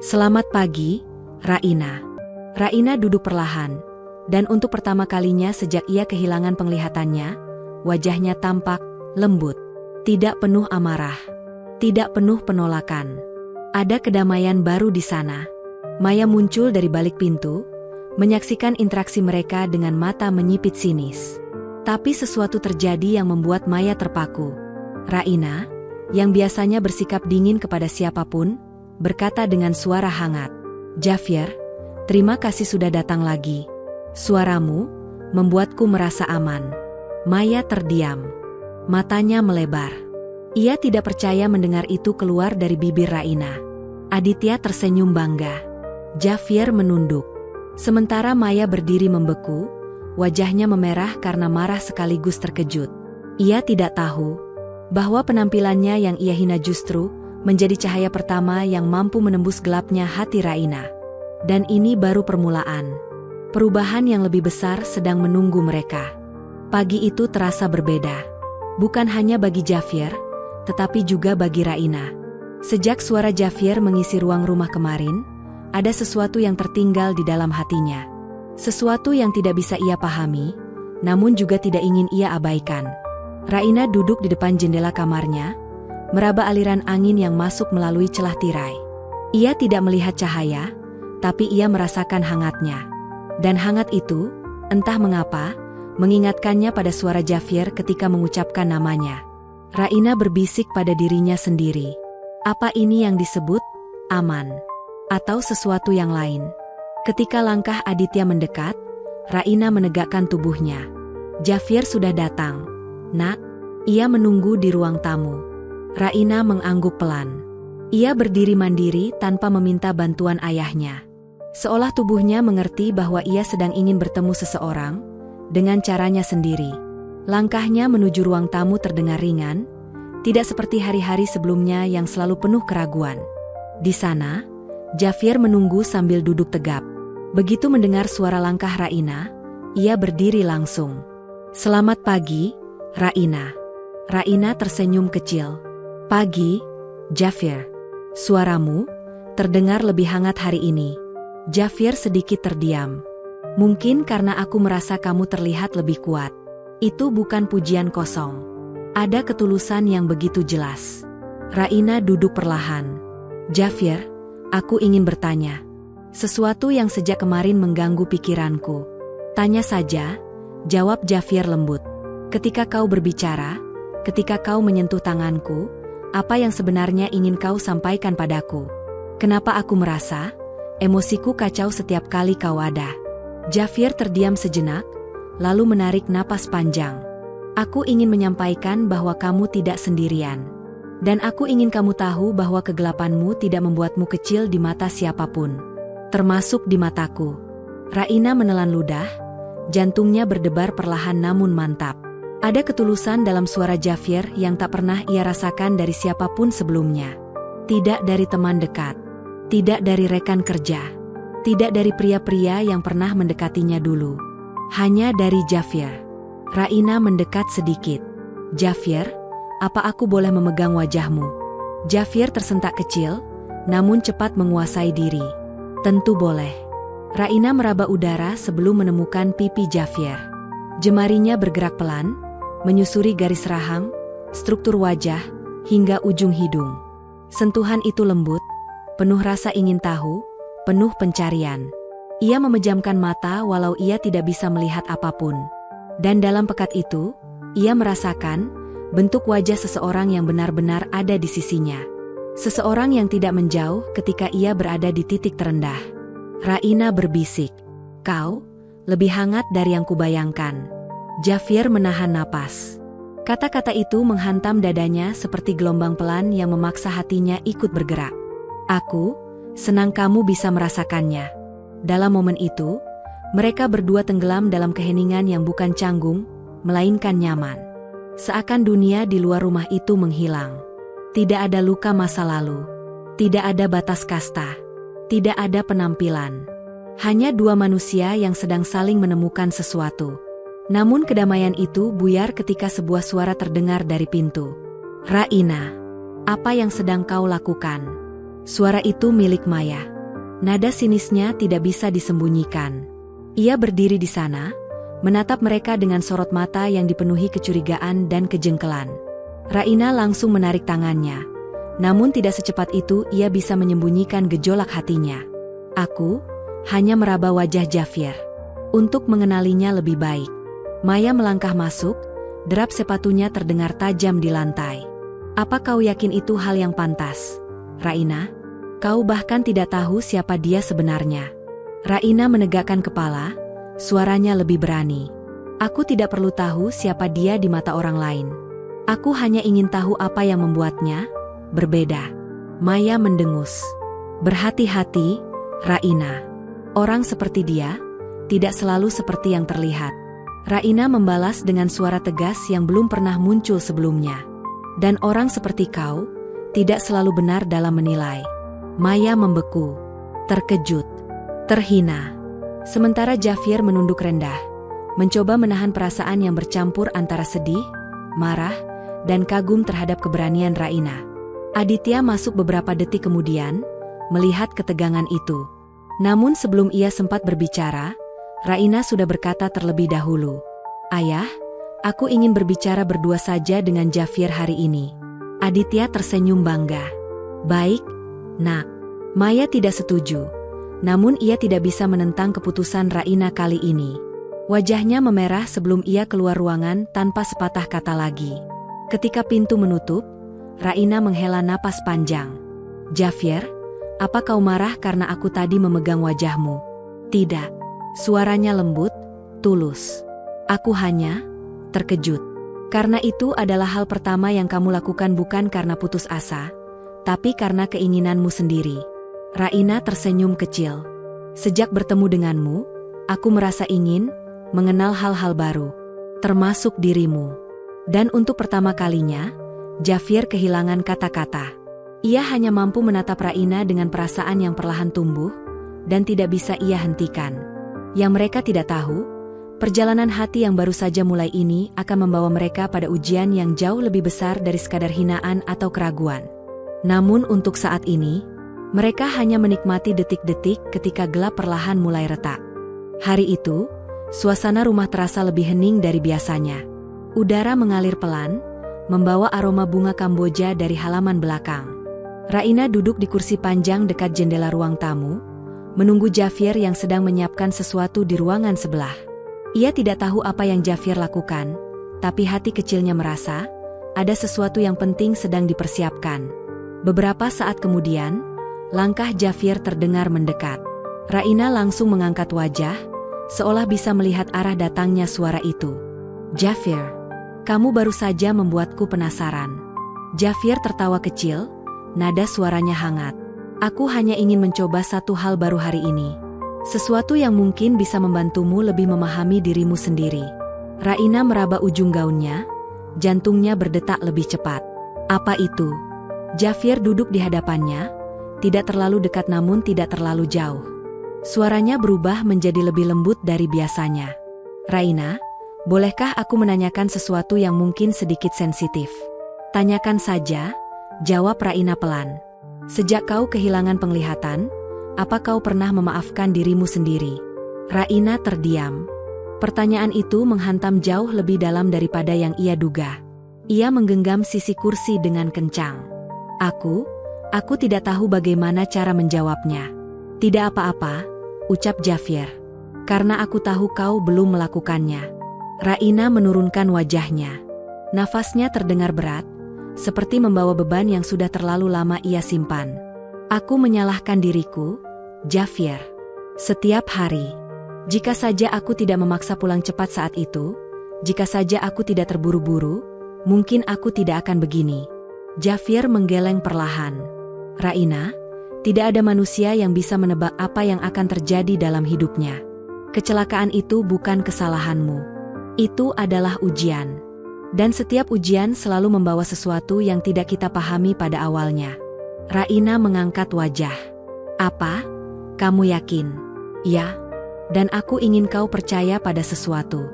Selamat pagi, Raina. Raina duduk perlahan. Dan untuk pertama kalinya sejak ia kehilangan penglihatannya, wajahnya tampak lembut. Tidak penuh amarah. Tidak penuh penolakan. Ada kedamaian baru di sana. Maya muncul dari balik pintu, menyaksikan interaksi mereka dengan mata menyipit sinis. Tapi sesuatu terjadi yang membuat Maya terpaku. Raina, yang biasanya bersikap dingin kepada siapapun, berkata dengan suara hangat, "Javier, terima kasih sudah datang lagi. Suaramu membuatku merasa aman." Maya terdiam. Matanya melebar. Ia tidak percaya mendengar itu keluar dari bibir Raina. Aditya tersenyum bangga. Javier menunduk. Sementara Maya berdiri membeku, wajahnya memerah karena marah sekaligus terkejut. Ia tidak tahu bahwa penampilannya yang ia hina justru menjadi cahaya pertama yang mampu menembus gelapnya hati Raina. Dan ini baru permulaan. Perubahan yang lebih besar sedang menunggu mereka. Pagi itu terasa berbeda. Bukan hanya bagi Javier, tetapi juga bagi Raina. Sejak suara Javier mengisi ruang rumah kemarin, ada sesuatu yang tertinggal di dalam hatinya. Sesuatu yang tidak bisa ia pahami, namun juga tidak ingin ia abaikan. Raina duduk di depan jendela kamarnya, meraba aliran angin yang masuk melalui celah tirai. Ia tidak melihat cahaya, tapi ia merasakan hangatnya. Dan hangat itu, entah mengapa, mengingatkannya pada suara Javier ketika mengucapkan namanya. Raina berbisik pada dirinya sendiri. Apa ini yang disebut aman? Atau sesuatu yang lain? Ketika langkah Aditya mendekat, Raina menegakkan tubuhnya. Javier sudah datang. "Nak." Ia menunggu di ruang tamu. Raina mengangguk pelan. Ia berdiri mandiri tanpa meminta bantuan ayahnya. Seolah tubuhnya mengerti bahwa ia sedang ingin bertemu seseorang, dengan caranya sendiri. Langkahnya menuju ruang tamu terdengar ringan, tidak seperti hari-hari sebelumnya yang selalu penuh keraguan. Di sana, Javier menunggu sambil duduk tegap. Begitu mendengar suara langkah Raina, ia berdiri langsung. "Selamat pagi, Raina." Raina tersenyum kecil. "Pagi, Javier. Suaramu terdengar lebih hangat hari ini." Javier sedikit terdiam. "Mungkin karena aku merasa kamu terlihat lebih kuat." Itu bukan pujian kosong. Ada ketulusan yang begitu jelas. Raina duduk perlahan. "Javier, aku ingin bertanya. Sesuatu yang sejak kemarin mengganggu pikiranku." "Tanya saja," jawab Javier lembut. "Ketika kau berbicara, ketika kau menyentuh tanganku, apa yang sebenarnya ingin kau sampaikan padaku? Kenapa aku merasa emosiku kacau setiap kali kau ada?" Javier terdiam sejenak, lalu menarik napas panjang. "Aku ingin menyampaikan bahwa kamu tidak sendirian. Dan aku ingin kamu tahu bahwa kegelapanmu tidak membuatmu kecil di mata siapapun. Termasuk di mataku." Raina menelan ludah, jantungnya berdebar perlahan namun mantap. Ada ketulusan dalam suara Javier yang tak pernah ia rasakan dari siapapun sebelumnya. Tidak dari teman dekat. Tidak dari rekan kerja. Tidak dari pria-pria yang pernah mendekatinya dulu. Hanya dari Javier. Raina mendekat sedikit. "Javier, apa aku boleh memegang wajahmu?" Javier tersentak kecil, namun cepat menguasai diri. "Tentu boleh." Raina meraba udara sebelum menemukan pipi Javier. Jemarinya bergerak pelan, menyusuri garis rahang, struktur wajah, hingga ujung hidung. Sentuhan itu lembut, penuh rasa ingin tahu, penuh pencarian. Ia memejamkan mata walau ia tidak bisa melihat apapun. Dan dalam pekat itu, ia merasakan bentuk wajah seseorang yang benar-benar ada di sisinya. Seseorang yang tidak menjauh ketika ia berada di titik terendah. Raina berbisik, "Kau lebih hangat dari yang kubayangkan." Javier menahan napas. Kata-kata itu menghantam dadanya seperti gelombang pelan yang memaksa hatinya ikut bergerak. "Aku senang kamu bisa merasakannya." Dalam momen itu, mereka berdua tenggelam dalam keheningan yang bukan canggung, melainkan nyaman. Seakan dunia di luar rumah itu menghilang. Tidak ada luka masa lalu. Tidak ada batas kasta. Tidak ada penampilan. Hanya dua manusia yang sedang saling menemukan sesuatu. Namun kedamaian itu buyar ketika sebuah suara terdengar dari pintu. "Raina, apa yang sedang kau lakukan?" Suara itu milik Maya. Nada sinisnya tidak bisa disembunyikan. Ia berdiri di sana, menatap mereka dengan sorot mata yang dipenuhi kecurigaan dan kejengkelan. Raina langsung menarik tangannya. Namun tidak secepat itu ia bisa menyembunyikan gejolak hatinya. Aku hanya meraba wajah Javier untuk mengenalinya lebih baik. Maya melangkah masuk, derap sepatunya terdengar tajam di lantai. Apa kau yakin itu hal yang pantas, Raina? Kau bahkan tidak tahu siapa dia sebenarnya. Raina menegakkan kepala, suaranya lebih berani. Aku tidak perlu tahu siapa dia di mata orang lain. Aku hanya ingin tahu apa yang membuatnya berbeda. Maya mendengus. Berhati-hati, Raina. Orang seperti dia tidak selalu seperti yang terlihat. Raina membalas dengan suara tegas yang belum pernah muncul sebelumnya. Dan orang seperti kau tidak selalu benar dalam menilai. Maya membeku, terkejut, terhina. Sementara Javier menunduk rendah, mencoba menahan perasaan yang bercampur antara sedih, marah, dan kagum terhadap keberanian Raina. Aditya masuk beberapa detik kemudian, melihat ketegangan itu. Namun sebelum ia sempat berbicara, Raina sudah berkata terlebih dahulu. Ayah, aku ingin berbicara berdua saja dengan Javier hari ini. Aditya tersenyum bangga. Baik, nak. Maya tidak setuju. Namun ia tidak bisa menentang keputusan Raina kali ini. Wajahnya memerah sebelum ia keluar ruangan tanpa sepatah kata lagi. Ketika pintu menutup, Raina menghela napas panjang. Javier, apa kau marah karena aku tadi memegang wajahmu? Tidak. Suaranya lembut, tulus. Aku hanya terkejut. Karena itu adalah hal pertama yang kamu lakukan bukan karena putus asa, tapi karena keinginanmu sendiri. Raina tersenyum kecil. Sejak bertemu denganmu, aku merasa ingin mengenal hal-hal baru, termasuk dirimu. Dan untuk pertama kalinya, Javier kehilangan kata-kata. Ia hanya mampu menatap Raina dengan perasaan yang perlahan tumbuh, dan tidak bisa ia hentikan. Yang mereka tidak tahu, perjalanan hati yang baru saja mulai ini akan membawa mereka pada ujian yang jauh lebih besar dari sekadar hinaan atau keraguan. Namun untuk saat ini, mereka hanya menikmati detik-detik ketika gelap perlahan mulai retak. Hari itu, suasana rumah terasa lebih hening dari biasanya. Udara mengalir pelan, membawa aroma bunga Kamboja dari halaman belakang. Raina duduk di kursi panjang dekat jendela ruang tamu, menunggu Javier yang sedang menyiapkan sesuatu di ruangan sebelah. Ia tidak tahu apa yang Javier lakukan, tapi hati kecilnya merasa ada sesuatu yang penting sedang dipersiapkan. Beberapa saat kemudian, langkah Javier terdengar mendekat. Raina langsung mengangkat wajah, seolah bisa melihat arah datangnya suara itu. Javier, kamu baru saja membuatku penasaran. Javier tertawa kecil, nada suaranya hangat. Aku hanya ingin mencoba satu hal baru hari ini. Sesuatu yang mungkin bisa membantumu lebih memahami dirimu sendiri. Raina meraba ujung gaunnya, jantungnya berdetak lebih cepat. Apa itu? Javier duduk di hadapannya, tidak terlalu dekat namun tidak terlalu jauh. Suaranya berubah menjadi lebih lembut dari biasanya. Raina, bolehkah aku menanyakan sesuatu yang mungkin sedikit sensitif? Tanyakan saja, jawab Raina pelan. Sejak kau kehilangan penglihatan, apa kau pernah memaafkan dirimu sendiri? Raina terdiam. Pertanyaan itu menghantam jauh lebih dalam daripada yang ia duga. Ia menggenggam sisi kursi dengan kencang. Aku tidak tahu bagaimana cara menjawabnya. Tidak apa-apa, ucap Javier. Karena aku tahu kau belum melakukannya. Raina menurunkan wajahnya. Nafasnya terdengar berat, seperti membawa beban yang sudah terlalu lama ia simpan. Aku menyalahkan diriku, Javier. Setiap hari. Jika saja aku tidak memaksa pulang cepat saat itu, jika saja aku tidak terburu-buru, mungkin aku tidak akan begini. Javier menggeleng perlahan. Raina, tidak ada manusia yang bisa menebak apa yang akan terjadi dalam hidupnya. Kecelakaan itu bukan kesalahanmu. Itu adalah ujian. Dan setiap ujian selalu membawa sesuatu yang tidak kita pahami pada awalnya. Raina mengangkat wajah. Apa? Kamu yakin? Ya. Dan aku ingin kau percaya pada sesuatu.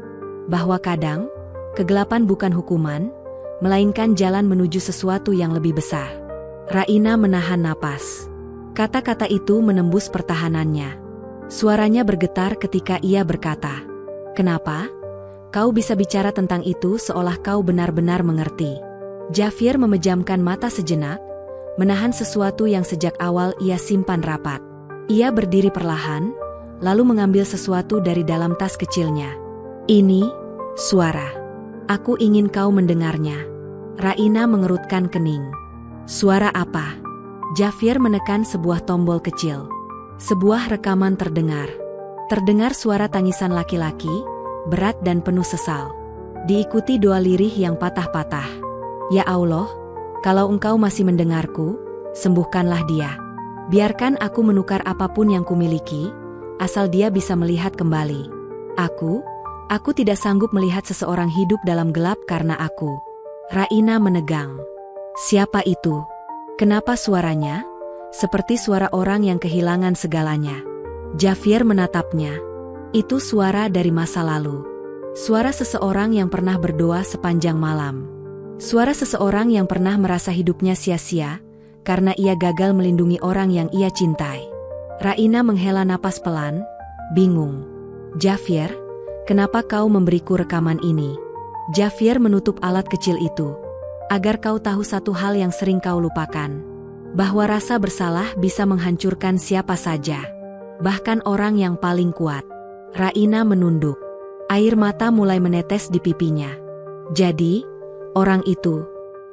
Bahwa kadang, kegelapan bukan hukuman, melainkan jalan menuju sesuatu yang lebih besar. Raina menahan napas. Kata-kata itu menembus pertahanannya. Suaranya bergetar ketika ia berkata, "Kenapa? Kau bisa bicara tentang itu seolah kau benar-benar mengerti." Javier memejamkan mata sejenak, menahan sesuatu yang sejak awal ia simpan rapat. Ia berdiri perlahan, lalu mengambil sesuatu dari dalam tas kecilnya. "Ini, suara. Aku ingin kau mendengarnya." Raina mengerutkan kening. "Suara apa?" Javier menekan sebuah tombol kecil. Sebuah rekaman terdengar. Terdengar suara tangisan laki-laki, berat dan penuh sesal. Diikuti doa lirih yang patah-patah. "Ya Allah, kalau Engkau masih mendengarku, sembuhkanlah dia. Biarkan aku menukar apapun yang kumiliki, asal dia bisa melihat kembali. Aku tidak sanggup melihat seseorang hidup dalam gelap karena aku." Raina menegang. "Siapa itu? Kenapa suaranya seperti suara orang yang kehilangan segalanya?" Javier menatapnya. "Itu suara dari masa lalu. Suara seseorang yang pernah berdoa sepanjang malam. Suara seseorang yang pernah merasa hidupnya sia-sia karena ia gagal melindungi orang yang ia cintai." Raina menghela napas pelan, bingung. "Javier, kenapa kau memberiku rekaman ini?" Javier menutup alat kecil itu. "Agar kau tahu satu hal yang sering kau lupakan. Bahwa rasa bersalah bisa menghancurkan siapa saja. Bahkan orang yang paling kuat." Raina menunduk. Air mata mulai menetes di pipinya. "Jadi, orang itu?"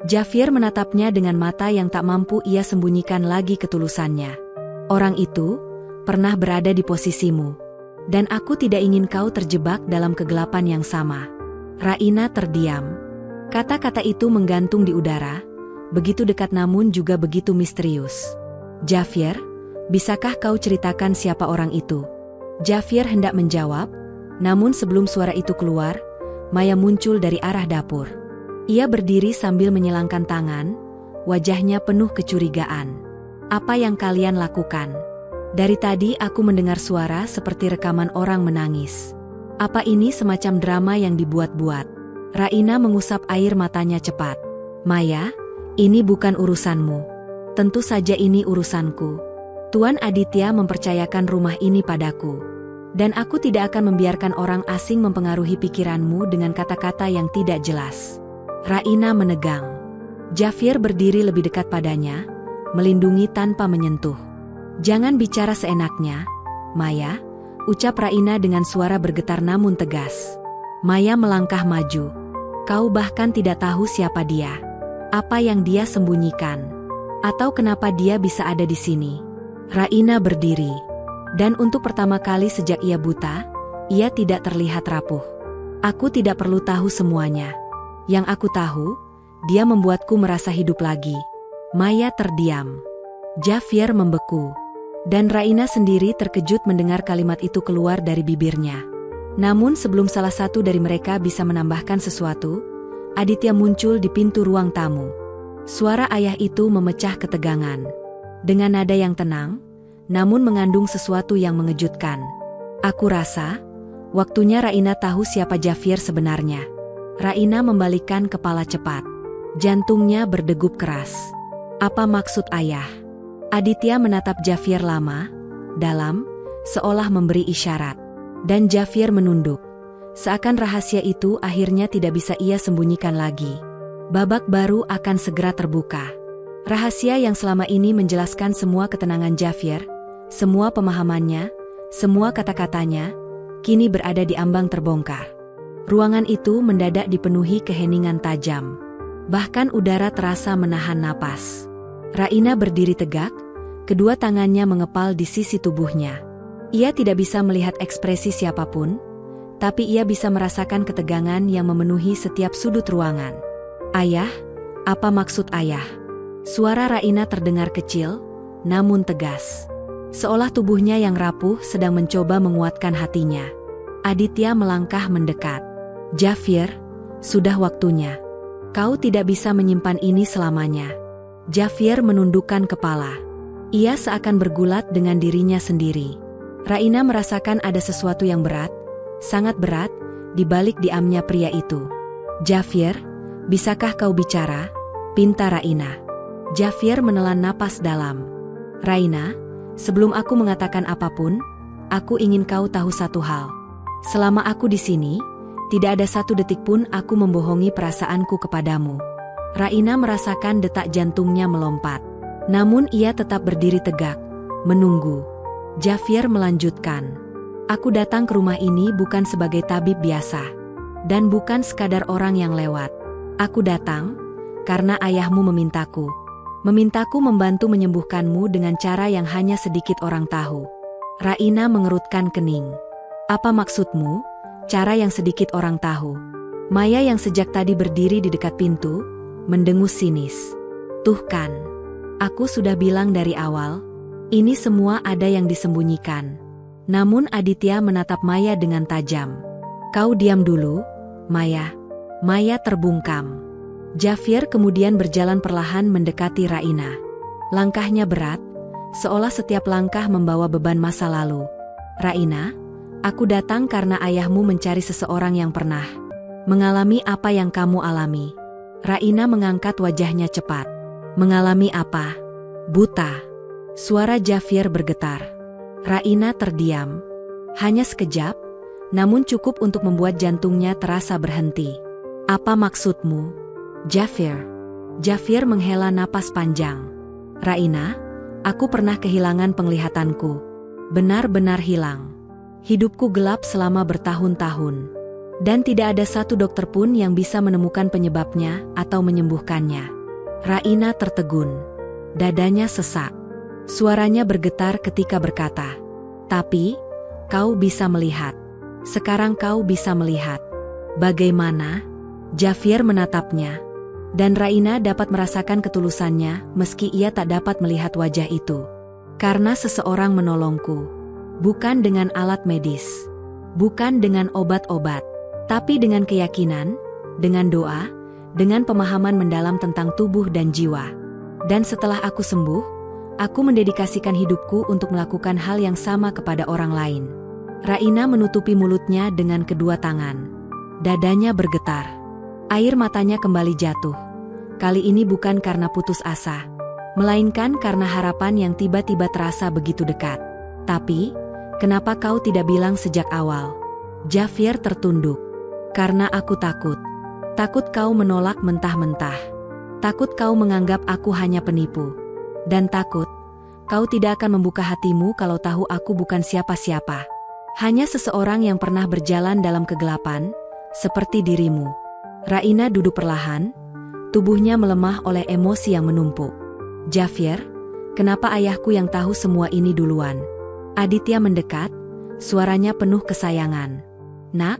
Javier menatapnya dengan mata yang tak mampu ia sembunyikan lagi ketulusannya. "Orang itu pernah berada di posisimu. Dan aku tidak ingin kau terjebak dalam kegelapan yang sama." Raina terdiam. Kata-kata itu menggantung di udara, begitu dekat namun juga begitu misterius. "Javier, bisakah kau ceritakan siapa orang itu?" Javier hendak menjawab, namun sebelum suara itu keluar, Maya muncul dari arah dapur. Ia berdiri sambil menyilangkan tangan, wajahnya penuh kecurigaan. "Apa yang kalian lakukan? Dari tadi aku mendengar suara seperti rekaman orang menangis. Apa ini semacam drama yang dibuat-buat?" Raina mengusap air matanya cepat. "Maya, ini bukan urusanmu. Tentu saja ini urusanku. Tuan Aditya mempercayakan rumah ini padaku. Dan aku tidak akan membiarkan orang asing mempengaruhi pikiranmu dengan kata-kata yang tidak jelas." Raina menegang. Javier berdiri lebih dekat padanya, melindungi tanpa menyentuh. "Jangan bicara seenaknya, Maya," ucap Raina dengan suara bergetar namun tegas. Maya melangkah maju. "Kau bahkan tidak tahu siapa dia. Apa yang dia sembunyikan? Atau kenapa dia bisa ada di sini?" Raina berdiri. Dan untuk pertama kali sejak ia buta, ia tidak terlihat rapuh. "Aku tidak perlu tahu semuanya. Yang aku tahu, dia membuatku merasa hidup lagi." Maya terdiam. Javier membeku. Dan Raina sendiri terkejut mendengar kalimat itu keluar dari bibirnya. Namun sebelum salah satu dari mereka bisa menambahkan sesuatu, Aditya muncul di pintu ruang tamu. Suara ayah itu memecah ketegangan. Dengan nada yang tenang, namun mengandung sesuatu yang mengejutkan. "Aku rasa, waktunya Raina tahu siapa Javier sebenarnya." Raina membalikkan kepala cepat. Jantungnya berdegup keras. "Apa maksud ayah?" Aditya menatap Javier lama, dalam, seolah memberi isyarat. Dan Javier menunduk. Seakan rahasia itu akhirnya tidak bisa ia sembunyikan lagi. Babak baru akan segera terbuka. Rahasia yang selama ini menjelaskan semua ketenangan Javier, semua pemahamannya, semua kata-katanya, kini berada di ambang terbongkar. Ruangan itu mendadak dipenuhi keheningan tajam. Bahkan udara terasa menahan napas. Raina berdiri tegak, kedua tangannya mengepal di sisi tubuhnya. Ia tidak bisa melihat ekspresi siapapun, tapi ia bisa merasakan ketegangan yang memenuhi setiap sudut ruangan. "Ayah, apa maksud ayah?" Suara Raina terdengar kecil, namun tegas. Seolah tubuhnya yang rapuh sedang mencoba menguatkan hatinya. Aditya melangkah mendekat. "Javier, sudah waktunya. Kau tidak bisa menyimpan ini selamanya." Javier menundukkan kepala. Ia seakan bergulat dengan dirinya sendiri. Raina merasakan ada sesuatu yang berat, sangat berat, di balik diamnya pria itu. "Javier, bisakah kau bicara?" pinta Raina. Javier menelan napas dalam. "Raina, sebelum aku mengatakan apapun, Aku ingin kau tahu satu hal. Selama aku di sini, tidak ada satu detik pun aku membohongi perasaanku kepadamu. Raina merasakan detak jantungnya melompat. Namun ia tetap berdiri tegak, menunggu. Javier melanjutkan. Aku datang ke rumah ini bukan sebagai tabib biasa. Dan bukan sekadar orang yang lewat. Aku datang karena ayahmu memintaku. Memintaku membantu menyembuhkanmu dengan cara yang hanya sedikit orang tahu. Raina mengerutkan kening. Apa maksudmu, cara yang sedikit orang tahu? Maya yang sejak tadi berdiri di dekat pintu, mendengus sinis. Tuh kan, aku sudah bilang dari awal, ini semua ada yang disembunyikan. Namun Aditya menatap Maya dengan tajam. Kau diam dulu, Maya. Maya terbungkam. Javier kemudian berjalan perlahan mendekati Raina. Langkahnya berat, seolah setiap langkah membawa beban masa lalu. Raina, aku datang karena ayahmu mencari seseorang yang pernah mengalami apa yang kamu alami. Raina mengangkat wajahnya cepat. Mengalami apa? Buta. Suara Javier bergetar. Raina terdiam. Hanya sekejap, namun cukup untuk membuat jantungnya terasa berhenti. Apa maksudmu, Javier? Javier menghela napas panjang. Raina, aku pernah kehilangan penglihatanku. Benar-benar hilang. Hidupku gelap selama bertahun-tahun. Dan tidak ada satu dokter pun yang bisa menemukan penyebabnya atau menyembuhkannya. Raina tertegun. Dadanya sesak. Suaranya bergetar ketika berkata, "Tapi, kau bisa melihat. Sekarang kau bisa melihat." Bagaimana? Javier menatapnya. Dan Raina dapat merasakan ketulusannya meski ia tak dapat melihat wajah itu. Karena seseorang menolongku. Bukan dengan alat medis. Bukan dengan obat-obat. Tapi dengan keyakinan, dengan doa, dengan pemahaman mendalam tentang tubuh dan jiwa. Dan setelah aku sembuh, aku mendedikasikan hidupku untuk melakukan hal yang sama kepada orang lain. Raina menutupi mulutnya dengan kedua tangan. Dadanya bergetar. Air matanya kembali jatuh. Kali ini bukan karena putus asa, melainkan karena harapan yang tiba-tiba terasa begitu dekat. Tapi, kenapa kau tidak bilang sejak awal? Javier tertunduk. Karena aku takut. Takut kau menolak mentah-mentah. Takut kau menganggap aku hanya penipu. Dan takut, kau tidak akan membuka hatimu kalau tahu aku bukan siapa-siapa. Hanya seseorang yang pernah berjalan dalam kegelapan, seperti dirimu. Raina duduk perlahan, tubuhnya melemah oleh emosi yang menumpuk. Javier, kenapa ayahku yang tahu semua ini duluan? Aditya mendekat, suaranya penuh kesayangan. Nak,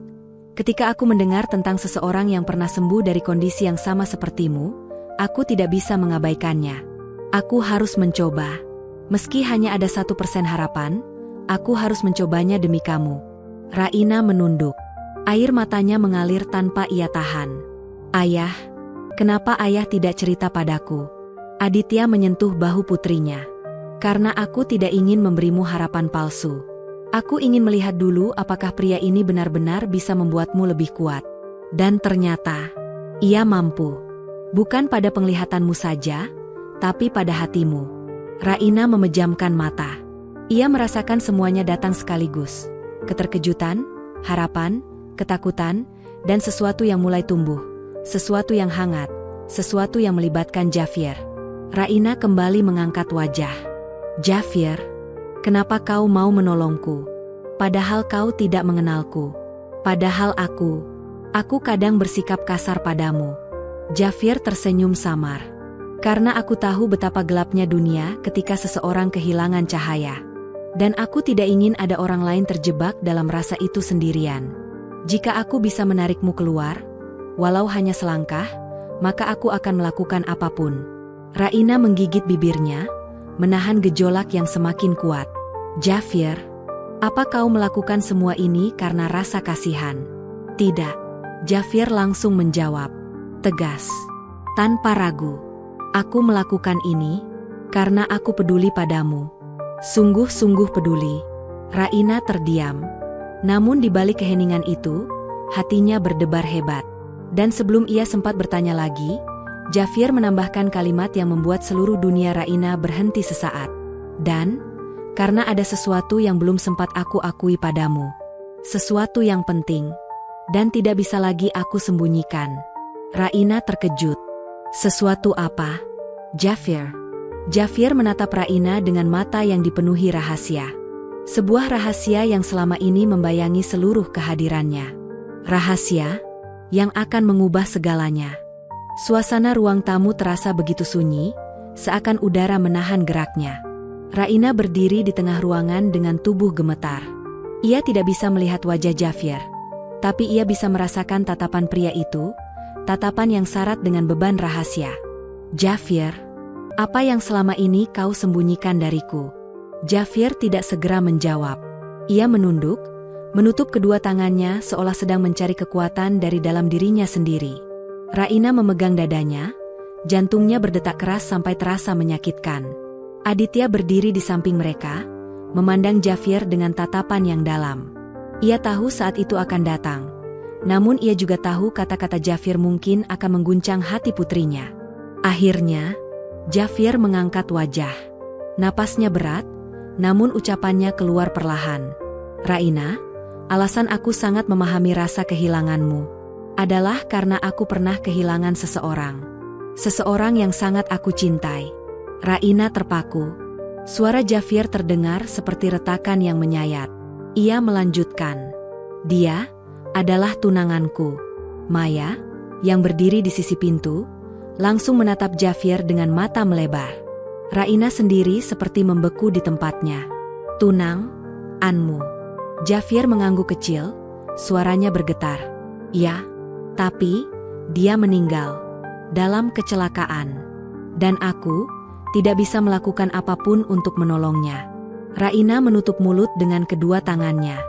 ketika aku mendengar tentang seseorang yang pernah sembuh dari kondisi yang sama sepertimu, aku tidak bisa mengabaikannya. Aku harus mencoba. Meski hanya ada 1% harapan, aku harus mencobanya demi kamu. Raina menunduk. Air matanya mengalir tanpa ia tahan. Ayah, kenapa ayah tidak cerita padaku? Aditya menyentuh bahu putrinya. Karena aku tidak ingin memberimu harapan palsu. Aku ingin melihat dulu apakah pria ini benar-benar bisa membuatmu lebih kuat. Dan ternyata, ia mampu. Bukan pada penglihatanmu saja, tapi pada hatimu. Raina memejamkan mata. Ia merasakan semuanya datang sekaligus. Keterkejutan, harapan, ketakutan, dan sesuatu yang mulai tumbuh. Sesuatu yang hangat, sesuatu yang melibatkan Javier. Raina kembali mengangkat wajah. Javier, kenapa kau mau menolongku? Padahal kau tidak mengenalku. Padahal aku kadang bersikap kasar padamu. Javier tersenyum samar. Karena aku tahu betapa gelapnya dunia ketika seseorang kehilangan cahaya. Dan aku tidak ingin ada orang lain terjebak dalam rasa itu sendirian. Jika aku bisa menarikmu keluar, walau hanya selangkah, maka aku akan melakukan apapun. Raina menggigit bibirnya, menahan gejolak yang semakin kuat. Javier, apa kau melakukan semua ini karena rasa kasihan? Tidak. Javier langsung menjawab. Tegas. Tanpa ragu. Aku melakukan ini karena aku peduli padamu. Sungguh-sungguh peduli. Raina terdiam. Namun di balik keheningan itu, hatinya berdebar hebat. Dan sebelum ia sempat bertanya lagi, Javier menambahkan kalimat yang membuat seluruh dunia Raina berhenti sesaat. Dan, Karena ada sesuatu yang belum sempat aku akui padamu. Sesuatu yang penting. Dan tidak bisa lagi aku sembunyikan. Raina terkejut. Sesuatu apa? Jafir. Jafir menatap Raina dengan mata yang dipenuhi rahasia. Sebuah rahasia yang selama ini membayangi seluruh kehadirannya. Rahasia yang akan mengubah segalanya. Suasana ruang tamu terasa begitu sunyi, seakan udara menahan geraknya. Raina berdiri di tengah ruangan dengan tubuh gemetar. Ia tidak bisa melihat wajah Jafir, tapi ia bisa merasakan tatapan pria itu, tatapan yang syarat dengan beban rahasia. Jafir, apa yang selama ini kau sembunyikan dariku? Jafir tidak segera menjawab. Ia menunduk, menutup kedua tangannya seolah sedang mencari kekuatan dari dalam dirinya sendiri. Raina memegang dadanya, jantungnya berdetak keras sampai terasa menyakitkan. Aditya berdiri di samping mereka, memandang Jafir dengan tatapan yang dalam. Ia tahu saat itu akan datang. Namun ia juga tahu kata-kata Jafir mungkin akan mengguncang hati putrinya. Akhirnya, Jafir mengangkat wajah. Napasnya berat, namun ucapannya keluar perlahan. Raina, alasan aku sangat memahami rasa kehilanganmu adalah karena aku pernah kehilangan seseorang. Seseorang yang sangat aku cintai. Raina terpaku. Suara Jafir terdengar seperti retakan yang menyayat. Ia melanjutkan. Dia adalah tunanganku. Maya, yang berdiri di sisi pintu, langsung menatap Jafir dengan mata melebar. Raina sendiri seperti membeku di tempatnya. Tunanganmu. Jafir mengangguk kecil, suaranya bergetar. Ya, tapi dia meninggal dalam kecelakaan. Dan aku tidak bisa melakukan apapun untuk menolongnya. Raina menutup mulut dengan kedua tangannya.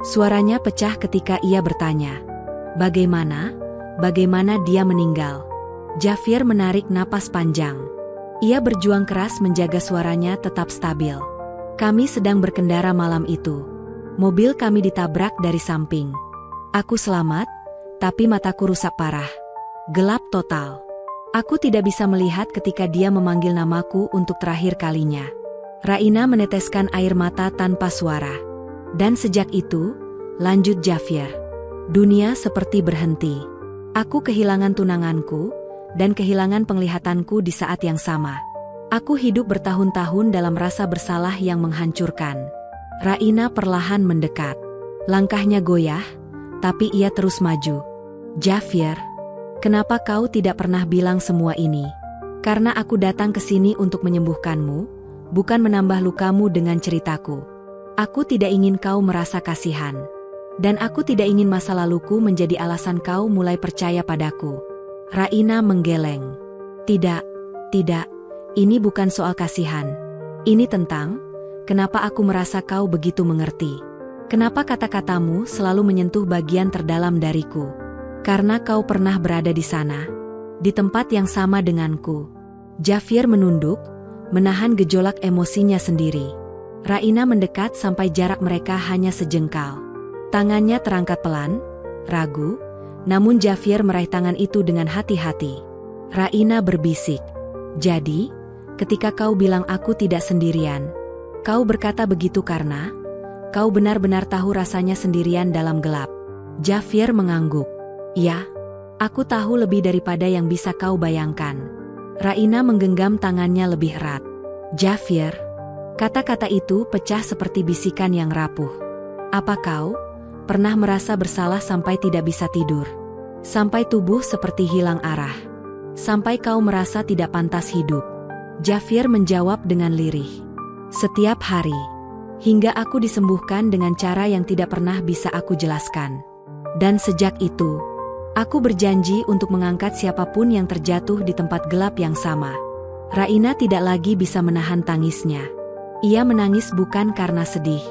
Suaranya pecah ketika ia bertanya. Bagaimana dia meninggal? Jafir menarik napas panjang. Ia berjuang keras menjaga suaranya tetap stabil. Kami sedang berkendara malam itu. Mobil kami ditabrak dari samping. Aku selamat, tapi mataku rusak parah. Gelap total. Aku tidak bisa melihat ketika dia memanggil namaku untuk terakhir kalinya. Raina meneteskan air mata tanpa suara. Dan sejak itu, lanjut Jafir, dunia seperti berhenti. Aku kehilangan tunanganku, dan kehilangan penglihatanku di saat yang sama. Aku hidup bertahun-tahun dalam rasa bersalah yang menghancurkan. Raina perlahan mendekat. Langkahnya goyah, tapi ia terus maju. Jafir, kenapa kau tidak pernah bilang semua ini? Karena aku datang ke sini untuk menyembuhkanmu, bukan menambah lukamu dengan ceritaku. Aku tidak ingin kau merasa kasihan. Dan aku tidak ingin masa laluku menjadi alasan kau mulai percaya padaku. Raina menggeleng. Tidak, ini bukan soal kasihan. Ini tentang, kenapa aku merasa kau begitu mengerti. Kenapa kata-katamu selalu menyentuh bagian terdalam dariku. Karena kau pernah berada di sana, di tempat yang sama denganku. Jafir menunduk, menahan gejolak emosinya sendiri. Raina mendekat sampai jarak mereka hanya sejengkal. Tangannya terangkat pelan, ragu, namun Jafir meraih tangan itu dengan hati-hati. Raina berbisik. Jadi, ketika kau bilang aku tidak sendirian, kau berkata begitu karena kau benar-benar tahu rasanya sendirian dalam gelap. Jafir mengangguk. Ya, aku tahu lebih daripada yang bisa kau bayangkan. Raina menggenggam tangannya lebih erat. Jafir, kata-kata itu pecah seperti bisikan yang rapuh. Apa kau pernah merasa bersalah sampai tidak bisa tidur? Sampai tubuh seperti hilang arah? Sampai kau merasa tidak pantas hidup? Jafir menjawab dengan lirih. Setiap hari. Hingga aku disembuhkan dengan cara yang tidak pernah bisa aku jelaskan. Dan sejak itu, aku berjanji untuk mengangkat siapapun yang terjatuh di tempat gelap yang sama. Raina tidak lagi bisa menahan tangisnya. Ia menangis bukan karena sedih,